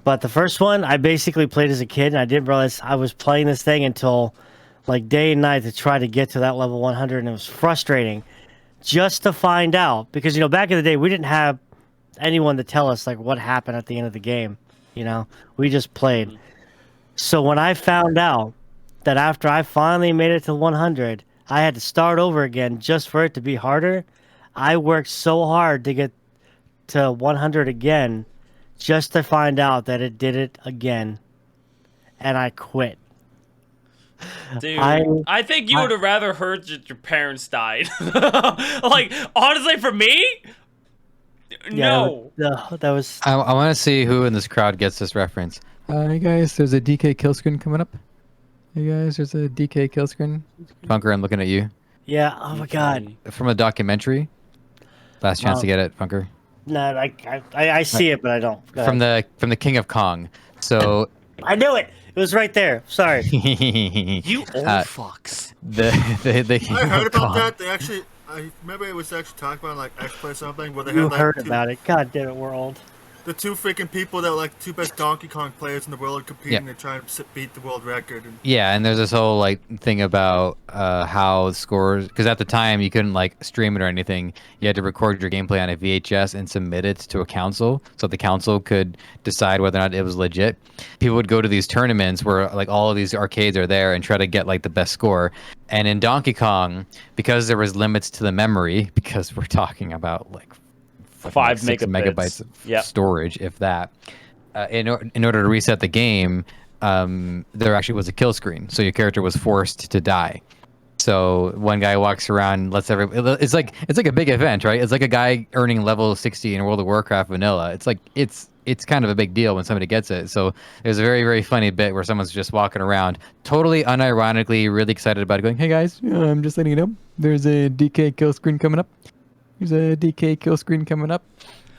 But the first one, I basically played as a kid, and I didn't realize I was playing this thing until like day and night to try to get to that level 100, and it was frustrating just to find out because back in the day we didn't have anyone to tell us like what happened at the end of the game. We just played. So when I found out that after I finally made it to 100, I had to start over again just for it to be harder, I worked so hard to get to 100 again just to find out that it did it again. And I quit. Dude, I- I think you would have rather heard that your parents died. Like, honestly, for me, no. That was. I want to see who in this crowd gets this reference. Hey guys, there's a DK kill screen coming up. Hey guys, there's a DK kill screen. Funker, I'm looking at you. Yeah, oh my god. From a documentary. Last chance to get it, Funker. No, I see it, but I don't. Go From ahead. the King of Kong. So I knew it! It was right there. Sorry. You old Uh, fucks. the King I heard of about Kong. that. They actually, I remember it was actually talked about like X-Play or something where they You had like heard two, about it. God damn it, we're old. the two freaking people that were like two best Donkey Kong players in the world competing Yeah. to try and beat the world record. And Yeah, and there's this whole like thing about how scores, because at the time you couldn't like stream it or anything. You had to record your gameplay on a VHS and submit it to a council, so the council could decide whether or not it was legit. People would go to these tournaments where like all of these arcades are there and try to get like the best score. And in Donkey Kong, because there was limits to the memory, because we're talking about like 5 6 megabytes of Yep. storage, if that. In order to reset the game, there actually was a kill screen, so your character was forced to die. So one guy walks around, lets it's like a big event, right? It's like a guy earning level 60 in World of Warcraft vanilla. It's like it's kind of a big deal when somebody gets it. So there's a very, very funny bit where someone's just walking around, totally unironically, really excited about it, going, "Hey guys, I'm just letting you know, there's a DK kill screen coming up. There's a DK kill screen coming up."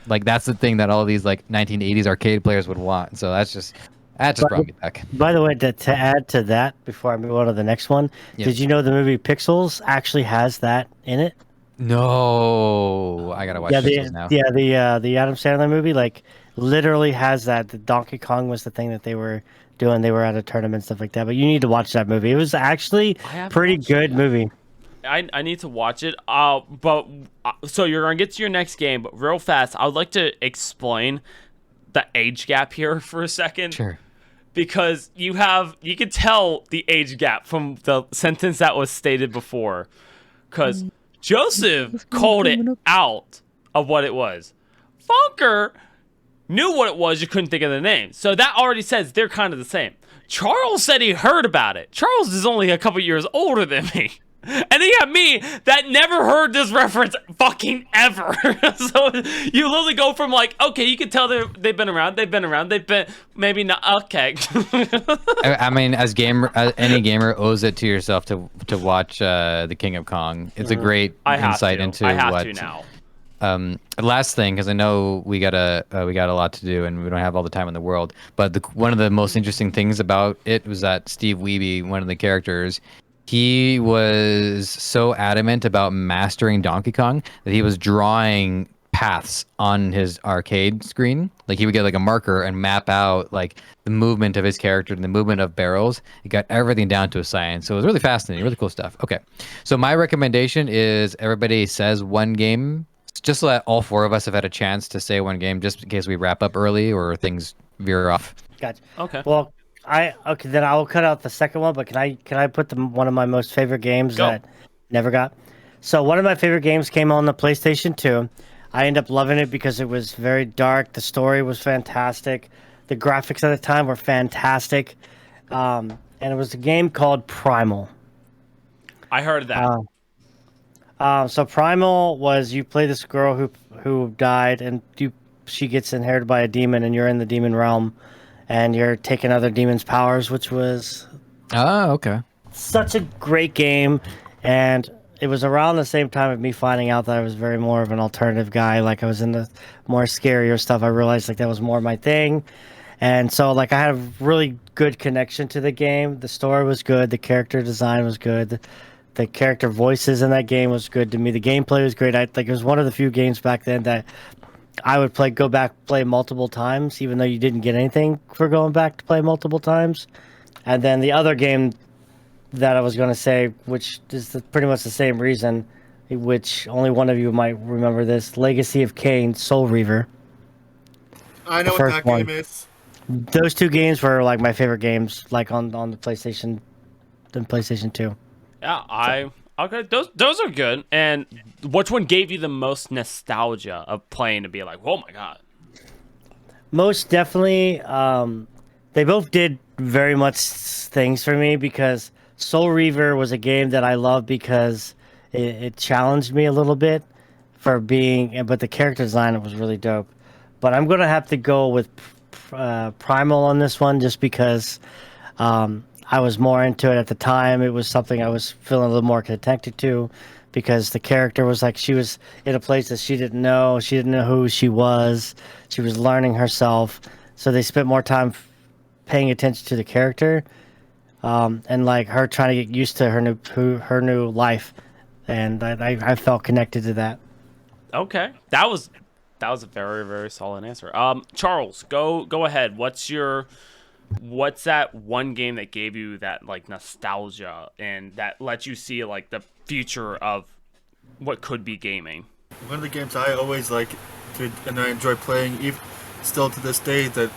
Like that's the thing that all these like 1980s arcade players would want. So that's just That just brought me back. By the way, to add to that, before I move on to the next one, Yeah. did you know the movie Pixels actually has that in it? No, I gotta watch Pixels now. The Adam Sandler movie, like, literally has that. The Donkey Kong was the thing that they were doing. They were at a tournament, stuff like that. But you need to watch that movie. It was actually pretty good movie. I need to watch it. So you're gonna get to your next game, but real fast, I would like to explain the age gap here for a second. Sure. Because you can tell the age gap from the sentence that was stated before. Because Joseph called it out of what it was. Funker knew what it was, you couldn't think of the name. So that already says they're kind of the same. Charles said he heard about it. Charles is only a couple years older than me. And then you have me that never heard this reference fucking ever. So you literally go from like, okay, you can tell they've been around, maybe not, okay. I mean, as any gamer owes it to yourself to watch The King of Kong. It's a great insight into I have what. to now. Last thing, because I know we got a lot to do and we don't have all the time in the world. But one of the most interesting things about it was that Steve Wiebe, one of the characters, he was so adamant about mastering Donkey Kong that he was drawing paths on his arcade screen. Like he would get like a marker and map out like the movement of his character and the movement of barrels. He got everything down to a science. So it was really fascinating, really cool stuff. Okay, so my recommendation is everybody says one game, just so that all four of us have had a chance to say one game, just in case we wrap up early or things veer off. Gotcha. Okay. Well, then I'll cut out the second one, but can I put one of my most favorite games that never got? So one of my favorite games came on the PlayStation 2. I ended up loving it because it was very dark. The story was fantastic. The graphics at the time were fantastic. And it was a game called Primal. I heard that. So Primal was, you play this girl who died, and she gets inherited by a demon, and you're in the demon realm. And you're taking other demons' powers, which was okay. Such a great game. And it was around the same time of me finding out that I was very more of an alternative guy. Like I was into more scarier stuff. I realized like that was more my thing. And so like I had a really good connection to the game. The story was good. The character design was good. The character voices in that game was good to me. The gameplay was great. I think it was one of the few games back then that I would go back, play multiple times, even though you didn't get anything for going back to play multiple times. And then the other game that I was going to say, which is pretty much the same reason, which only one of you might remember this, Legacy of Kain, Soul Reaver. I know what that game is. Those two games were like my favorite games, like on the PlayStation 2. Yeah, okay, those are good. And which one gave you the most nostalgia of playing to be like, oh my god? Most definitely, they both did very much things for me because Soul Reaver was a game that I loved because it challenged me a little bit but the character design was really dope. But I'm gonna have to go with Primal on this one just because I was more into it at the time. It was something I was feeling a little more connected to because the character was like, she was in a place that she didn't know. She didn't know who she was. She was learning herself. So they spent more time paying attention to the character and like her trying to get used to her new life. And I felt connected to that. Okay. That was a very, very solid answer. Charles, go ahead. What's that one game that gave you that like nostalgia and that lets you see like the future of what could be gaming? One of the games I always like and I enjoy playing, even still to this day, that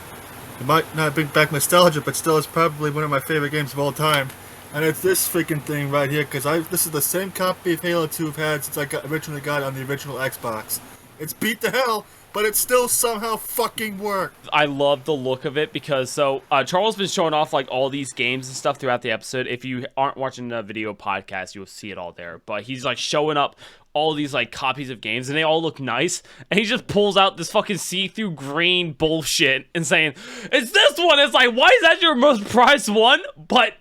it might not bring back nostalgia, but still is probably one of my favorite games of all time. And it's this freaking thing right here, because this is the same copy of Halo 2 I've had since I originally got it on the original Xbox. It's beat to hell, but it still somehow fucking worked. I love the look of it because Charles been showing off like all these games and stuff throughout the episode. If you aren't watching the video podcast, you'll see it all there. But he's like showing up all these like copies of games and they all look nice. And he just pulls out this fucking see-through green bullshit and saying, "It's this one." It's like, why is that your most prized one? But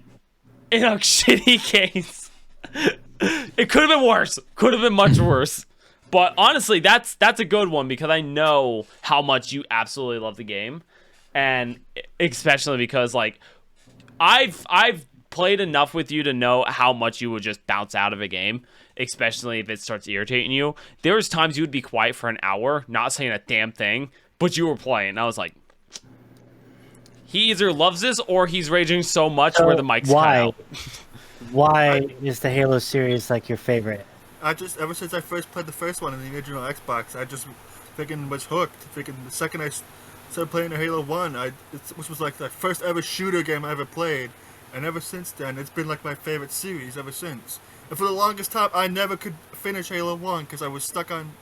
in a shitty case. It could have been worse. Could have been much worse. But honestly, that's a good one because I know how much you absolutely love the game. and especially because like I've played enough with you to know how much you would just bounce out of a game, especially if it starts irritating you. There was times you would be quiet for an hour, not saying a damn thing, but you were playing. And I was like, he either loves this or he's raging so much where the mic's cut out. Why is the Halo series like your favorite? Ever since I first played the first one in the original Xbox, I just freaking was hooked. Freaking the second I started playing the Halo 1, which was like the first ever shooter game I ever played. And ever since then, it's been like my favorite series ever since. And for the longest time, I never could finish Halo 1 because I was stuck on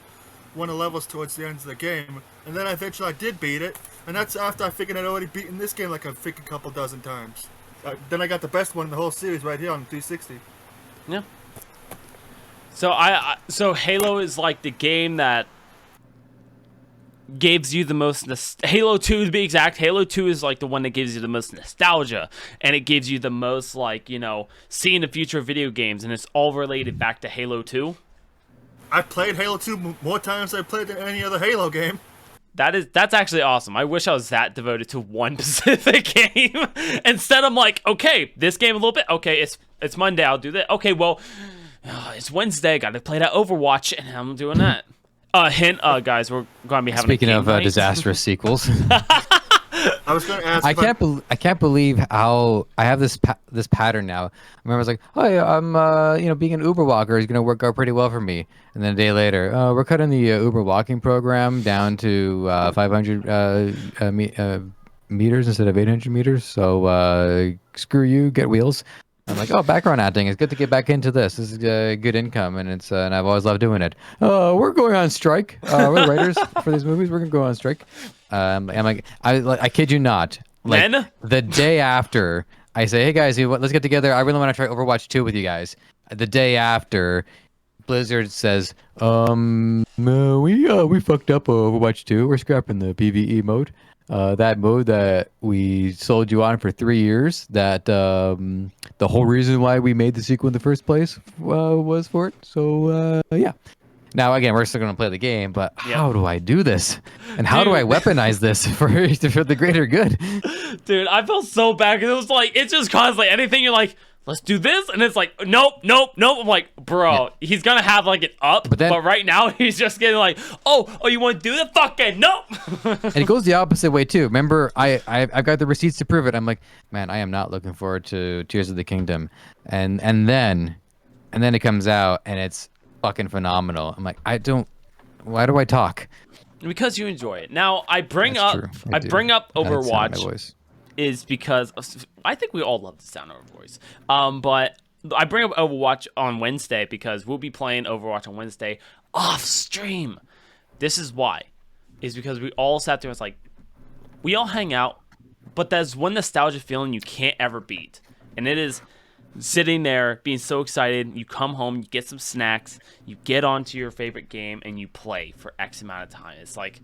one of the levels towards the end of the game. And then eventually I did beat it. And that's after I figured I'd already beaten this game like a freaking couple dozen times. Then I got the best one in the whole series right here on 360. Yeah. So Halo is like the game that gives you the most Halo 2 to be exact. Halo 2 is like the one that gives you the most nostalgia, and it gives you the most like, you know, seeing the future of video games, and it's all related back to Halo 2. I played Halo 2 more times than I played than any other Halo game. That's actually awesome. I wish I was that devoted to one specific game. Instead I'm like, okay, this game a little bit. Okay, it's Monday, I'll do that. Okay, well, it's Wednesday, got to play that Overwatch, and I'm doing that. Hint, guys, we're going to be having Speaking a game of night. disastrous sequels, I was going to ask. I can't believe how I have this pattern now. I remember I was like, oh yeah, I'm being an Uber walker is gonna work out pretty well for me. And then a day later, we're cutting the Uber walking program down to 500 meters instead of 800 meters. So screw you, get wheels. I'm like, oh, background acting. It's good to get back into this. This is good income, and and I've always loved doing it. We're going on strike. We're the writers for these movies. We're gonna go on strike. I'm like, I kid you not. Like Then? the day after, I say, hey guys, let's get together. I really want to try Overwatch 2 with you guys. The day after, Blizzard says, we fucked up Overwatch 2. We're scrapping the PvE mode. That mode that we sold you on for 3 years, that the whole reason why we made the sequel in the first place was for it. So, yeah. Now, again, we're still going to play the game, but how do I do this? And how do I weaponize this for the greater good? Dude, I felt so bad because it was like, it's just constantly anything you're like, let's do this, and it's like, nope. I'm like, bro, he's gonna have like it up, but right now he's just getting like, oh, you want to do that? Fucking nope. And it goes the opposite way too. Remember, I've got the receipts to prove it. I'm like, man, I am not looking forward to Tears of the Kingdom, and then it comes out and it's fucking phenomenal. I'm like, why do I talk? Because you enjoy it. Now I bring That's up true. I bring up That's not my Overwatch. voice. Is because I think we all love the sound of our voice. But I bring up Overwatch on Wednesday because we'll be playing Overwatch on Wednesday off stream. This is why. Is because we all sat there and it's like, we all hang out, but there's one nostalgia feeling you can't ever beat. And it is sitting there being so excited. You come home, you get some snacks, you get onto your favorite game, and you play for X amount of time. It's like,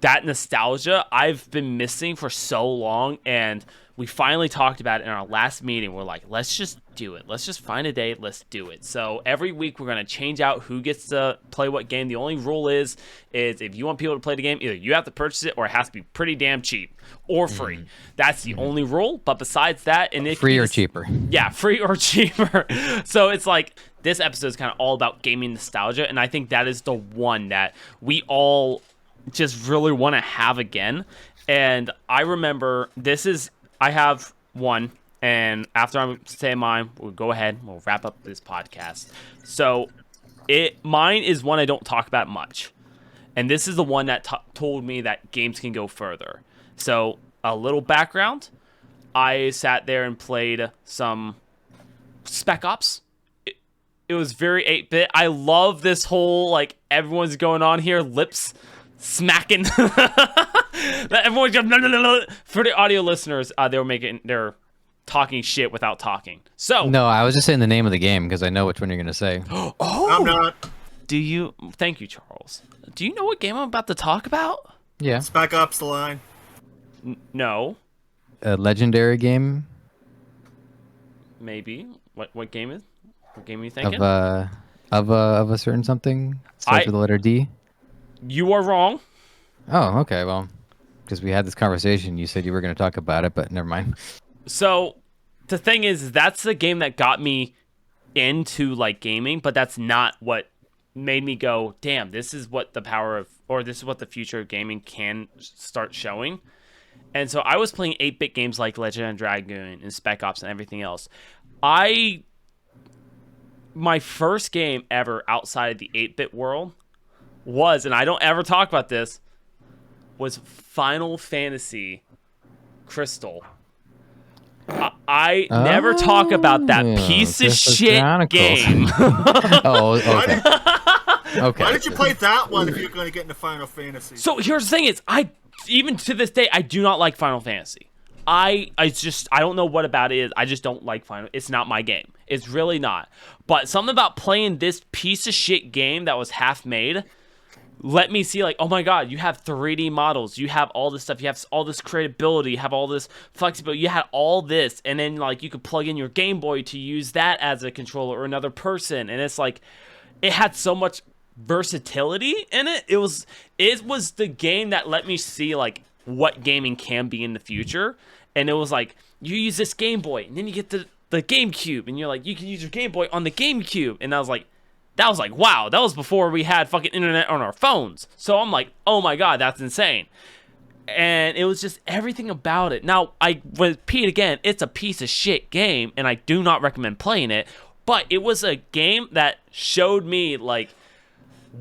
that nostalgia I've been missing for so long, and we finally talked about it in our last meeting. We're like, let's just do it. Let's just find a day. Let's do it. So every week we're going to change out who gets to play what game. The only rule is if you want people to play the game, either you have to purchase it or it has to be pretty damn cheap or free. That's the only rule. But besides that, and if Free or cheaper. Yeah, free or cheaper. So it's like, this episode is kind of all about gaming nostalgia, and I think that is the one that we all just really want to have again. And I remember I have one, and after I say mine, we'll go ahead, we'll wrap up this podcast. So mine is one I don't talk about much, and this is the one that told me that games can go further. So a little background, I sat there and played some Spec Ops. It was very 8-bit. I love this whole, like, everyone's going on here, lips smacking. Everyone's just, for the audio listeners, they're talking shit without talking. So No, I was just saying the name of the game because I know which one you're gonna say. I'm not. Thank you, Charles. Do you know what game I'm about to talk about? Yeah, Spec Ops: The Line. No. a legendary game Maybe. What game is? What game are you thinking? of a certain something starts with the letter D. You are wrong. Oh, okay. Well, because we had this conversation. You said you were going to talk about it, but never mind. So the thing is, that's the game that got me into like gaming, but that's not what made me go, damn, this is what the power of, or this is what the future of gaming can start showing. And so I was playing 8-bit games like Legend of Dragoon and Spec Ops and everything else. My first game ever outside of the 8-bit world was, and I don't ever talk about this, was Final Fantasy Crystal. I never talk about that piece of shit game. Oh, okay. Okay. Why did you play that one if you're going to get into Final Fantasy? So here's the thing: is even to this day I do not like Final Fantasy. I don't know what about it is. I just don't like Final. It's not my game. It's really not. But something about playing this piece of shit game that was half made let me see, like, oh my god, you have 3D models, you have all this stuff, you have all this creatability, you have all this flexibility, you had all this, and then like you could plug in your Game Boy to use that as a controller or another person, and it's like it had so much versatility in it. It was the game that let me see like what gaming can be in the future. And it was like, you use this Game Boy, and then you get the GameCube, and you're like, you can use your Game Boy on the GameCube. And I was like, that was like, wow, that was before we had fucking internet on our phones. So I'm like, oh my god, that's insane. And it was just everything about it. Now, I repeat again, it's a piece of shit game, and I do not recommend playing it. But it was a game that showed me like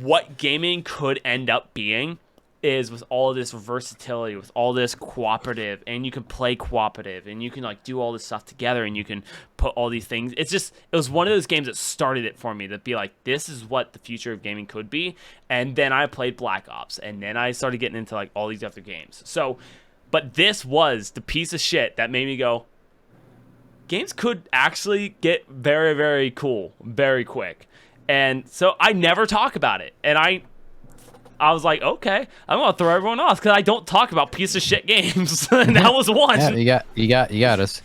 what gaming could end up being, is with all this versatility, with all this cooperative, and you can play cooperative, and you can like do all this stuff together, and you can put all these things. It was one of those games that started it for me, to be like, this is what the future of gaming could be. And then I played Black Ops, and then I started getting into like all these other games. So, but this was the piece of shit that made me go, games could actually get very, very cool very quick. And so I never talk about it, and I was like, okay, I'm gonna throw everyone off because I don't talk about piece of shit games. And that was one. Yeah, you got us.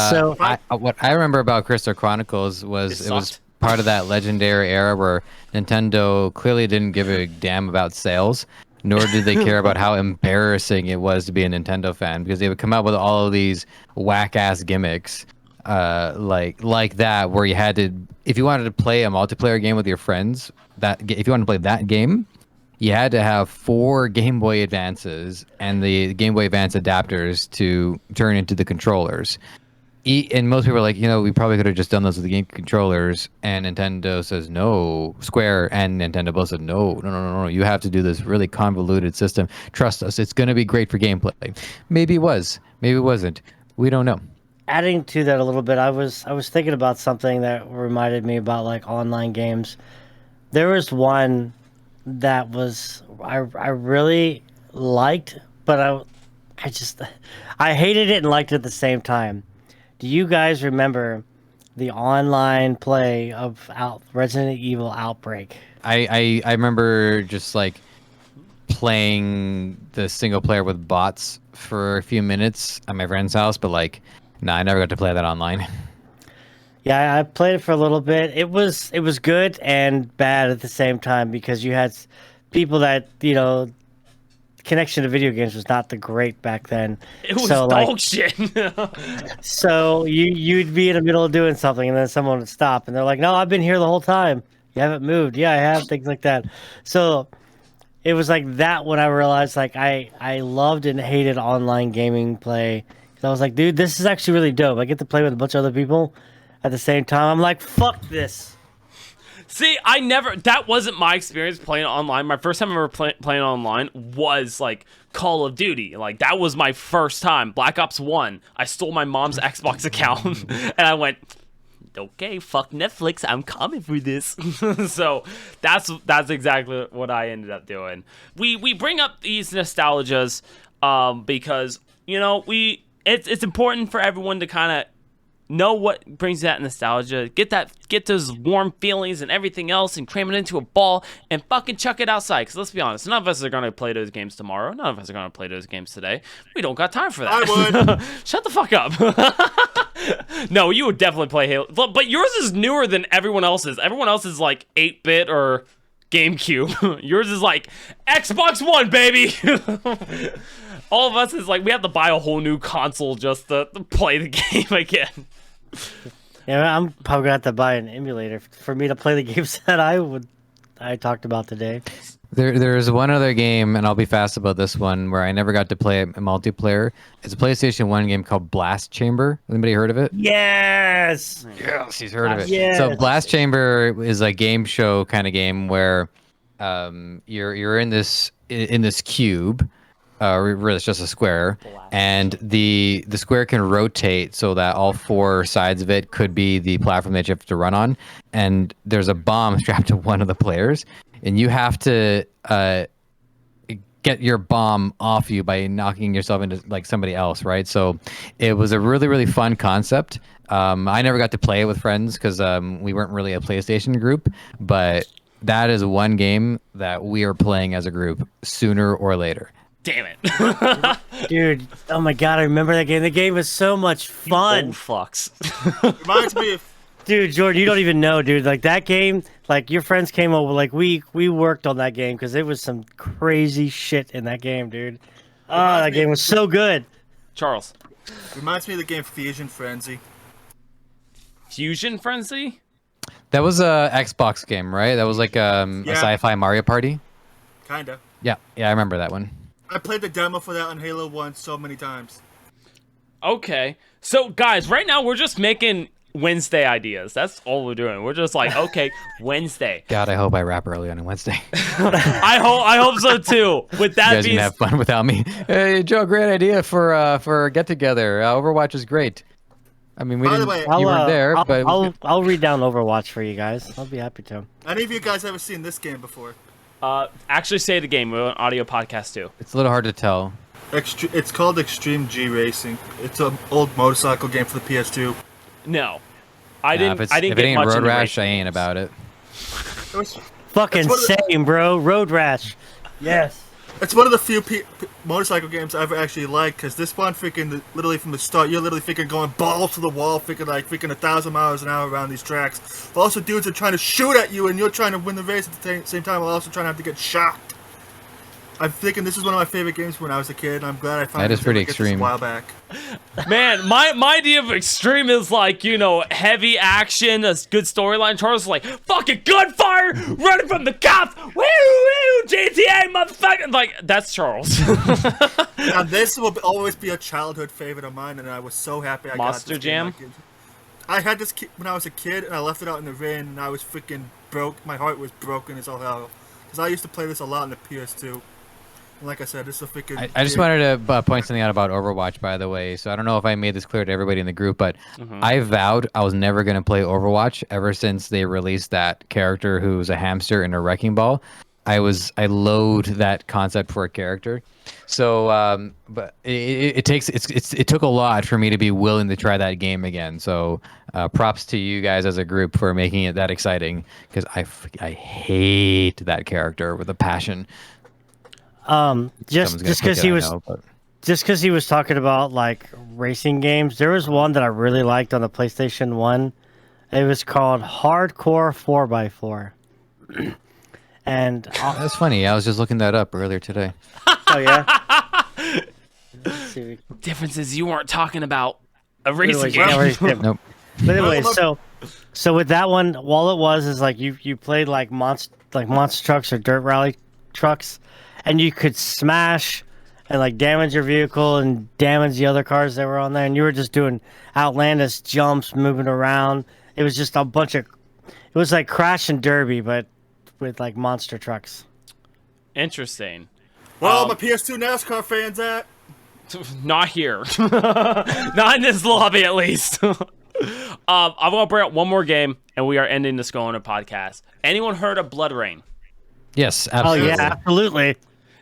So what I remember about Crystal Chronicles was it was part of that legendary era where Nintendo clearly didn't give a damn about sales, nor did they care about how embarrassing it was to be a Nintendo fan, because they would come out with all of these whack ass gimmicks, like that, where you had to, if you wanted to play a multiplayer game with your friends, if you wanted to play that game, you had to have 4 Game Boy Advances and the Game Boy Advance adapters to turn into the controllers. And most people are like, we probably could have just done those with the game controllers. And Nintendo says no. Square and Nintendo both said no. You have to do this really convoluted system. Trust us, it's going to be great for gameplay. Maybe it was. Maybe it wasn't. We don't know. Adding to that a little bit, I was thinking about something that reminded me about like online games. There was one that was I really liked, but I hated it and liked it at the same time. Do you guys remember the online play of Resident Evil Outbreak? I remember just like playing the single player with bots for a few minutes at my friend's house, but like, I never got to play that online. Yeah, I played it for a little bit. It was good and bad at the same time, because you had people that, connection to video games was not the great back then. It was dog shit. So you'd be in the middle of doing something, and then someone would stop, and they're like, no, I've been here the whole time. You haven't moved. Yeah, I have, things like that. So it was like that when I realized like I loved and hated online gaming play. I was like, dude, this is actually really dope. I get to play with a bunch of other people at the same time. I'm like, fuck this. See, that wasn't my experience playing online. My first time ever playing online was like Call of Duty. Like, that was my first time. Black Ops 1. I stole my mom's Xbox account and I went, okay, fuck Netflix, I'm coming for this. So that's exactly what I ended up doing. We bring up these nostalgias because, it's important for everyone to kind of know what brings that nostalgia, get those warm feelings and everything else, and cram it into a ball and fucking chuck it outside. Because let's be honest, none of us are going to play those games tomorrow. None of us are going to play those games today. We don't got time for that. I would. Shut the fuck up. No, you would definitely play Halo. But yours is newer than everyone else's. Everyone else is like 8-bit or GameCube. Yours is like Xbox One, baby. All of us is like we have to buy a whole new console just to play the game again. Yeah, I'm probably gonna have to buy an emulator for me to play the games that I talked about today. There's one other game, and I'll be fast about this one, where I never got to play it in multiplayer. It's a PlayStation 1 game called Blast Chamber. Anybody heard of it? Yes. Yes, he's heard of it. Yes. So Blast Chamber is a game show kind of game where you're in this cube, really it's just a square, and the square can rotate so that all four sides of it could be the platform that you have to run on, and there's a bomb strapped to one of the players, and you have to get your bomb off you by knocking yourself into like somebody else, right? So it was a really, really fun concept. I never got to play it with friends because we weren't really a PlayStation group, but that is one game that we are playing as a group sooner or later. Damn it. Dude, oh my god, I remember that game. The game was so much fun. Old fucks. Reminds me of. Dude, Jordan, you don't even know, dude. Like that game, like your friends came over, like we worked on that game because it was some crazy shit in that game, dude. Oh, that game was so good. Charles. Reminds me of the game Fusion Frenzy. Fusion Frenzy? That was a Xbox game, right? That was like a sci-fi Mario Party. Kinda. Yeah, I remember that one. I played the demo for that on Halo 1 so many times. Okay. So, guys, right now we're just making Wednesday ideas. That's all we're doing. We're just like, okay, Wednesday. God, I hope I wrap early on a Wednesday. I hope so too. With that You guys being can have fun without me. Hey, Joe, great idea for a get together. Overwatch is great. I mean, By the way, you weren't there, but it was good. I'll read down Overwatch for you guys. I'll be happy to. Any of you guys ever seen this game before? actually say the game. We're an audio podcast too. It's a little hard to tell. It's called Extreme G Racing. It's an old motorcycle game for the PS2. No, I didn't. If I didn't it get ain't much Road into Rash, I racing ain't games. about it. Fucking That's one of same, bro. Road Rash. Yes. It's one of the few motorcycle games I ever actually liked, because this one freaking, literally from the start, you're literally freaking going balls to the wall, freaking 1,000 miles an hour around these tracks. But also dudes are trying to shoot at you, and you're trying to win the race at the same time while also trying not to get shot. I'm thinking this is one of my favorite games when I was a kid, and I'm glad I found That is pretty this extreme. a while back. Man, my idea of extreme is like, you know, heavy action, a good storyline. Charles is like, fucking gunfire, running from the cops, woo woo, GTA, motherfucker. Like, that's Charles. Now this will always be a childhood favorite of mine, and I was so happy I Monster got this game. Jam? I had this when I was a kid, and I left it out in the rain, and I was freaking broke. My heart was broken as all hell, because I used to play this a lot on the PS2. And like I said, this is a freaking. I just wanted to point something out about Overwatch, by the way. So I don't know if I made this clear to everybody in the group, but I vowed I was never going to play Overwatch ever since they released that character who's a hamster in a wrecking ball. I loathe that concept for a character. So, but it took a lot for me to be willing to try that game again. So, props to you guys as a group for making it that exciting, because I hate that character with a passion. Just because he was talking about like racing games, there was one that I really liked on the PlayStation 1. It was called Hardcore 4x4. And That's funny. I was just looking that up earlier today. oh yeah. Let's see. Difference is you weren't talking about a racing Yeah, game. racing game. Nope. But anyway, so with that one, all it was is like you played like monster trucks or dirt rally trucks, and you could smash and like damage your vehicle and damage the other cars that were on there, and you were just doing outlandish jumps, moving around. It was just a bunch of, it was like Crash and Derby, but with like monster trucks. Interesting. Well, my PS2 NASCAR fans at. Not here. Not in this lobby, at least. I'm gonna bring up one more game, and we are ending this going to podcast. Anyone heard of Blood Rain? Yes, Oh absolutely. yeah, absolutely.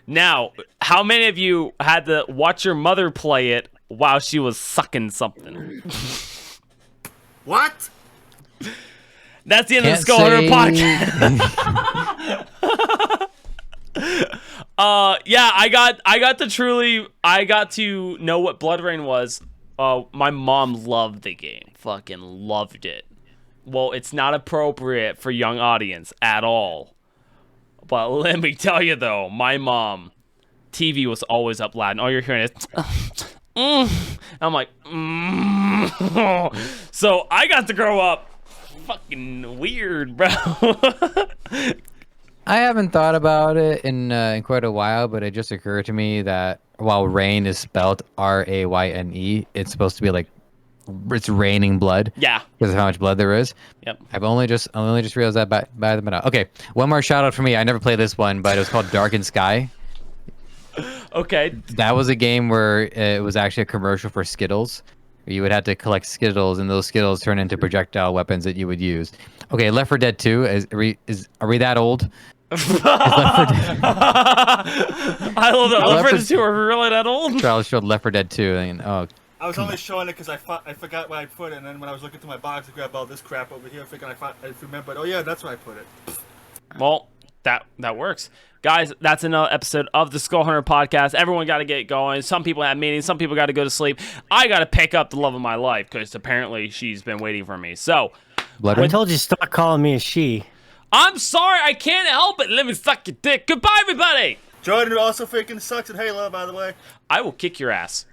Now, how many of you had to watch your mother play it while she was sucking something? What? That's the end of Can't the Skull Hunter say- podcast. Yeah, I got to know what Blood Rain was. My mom loved the game, fucking loved it. Well, it's not appropriate for young audience at all. But let me tell you though, my mom TV was always up loud, and all you're hearing is. I'm like, So I got to grow up fucking weird, bro. I haven't thought about it in quite a while, but it just occurred to me that while rain is spelled Rayne, it's supposed to be like it's raining blood. Yeah. Because of how much blood there is. Yep. I've only just realized that by the minute. Okay, one more shout out for me. I never played this one, but it was called Darkened Sky. Okay. That was a game where it was actually a commercial for Skittles. You would have to collect Skittles, and those Skittles turn into projectile weapons that you would use. Okay, Left 4 Dead 2. Are we that old? I love that. Left 4 Dead 2 are really that old? Charles showed Left 4 Dead 2, and I was only showing it because I forgot where I put it, and then when I was looking through my box, I grabbed all this crap over here, thinking I remembered. Oh yeah, that's where I put it. Well, that works. Guys, that's another episode of the Skull Hunter podcast. Everyone got to get going. Some people have meetings. Some people got to go to sleep. I got to pick up the love of my life because apparently she's been waiting for me. So, I told you stop calling me a she. I'm sorry. I can't help it. Let me suck your dick. Goodbye, everybody. Jordan also freaking sucks at Halo, by the way. I will kick your ass.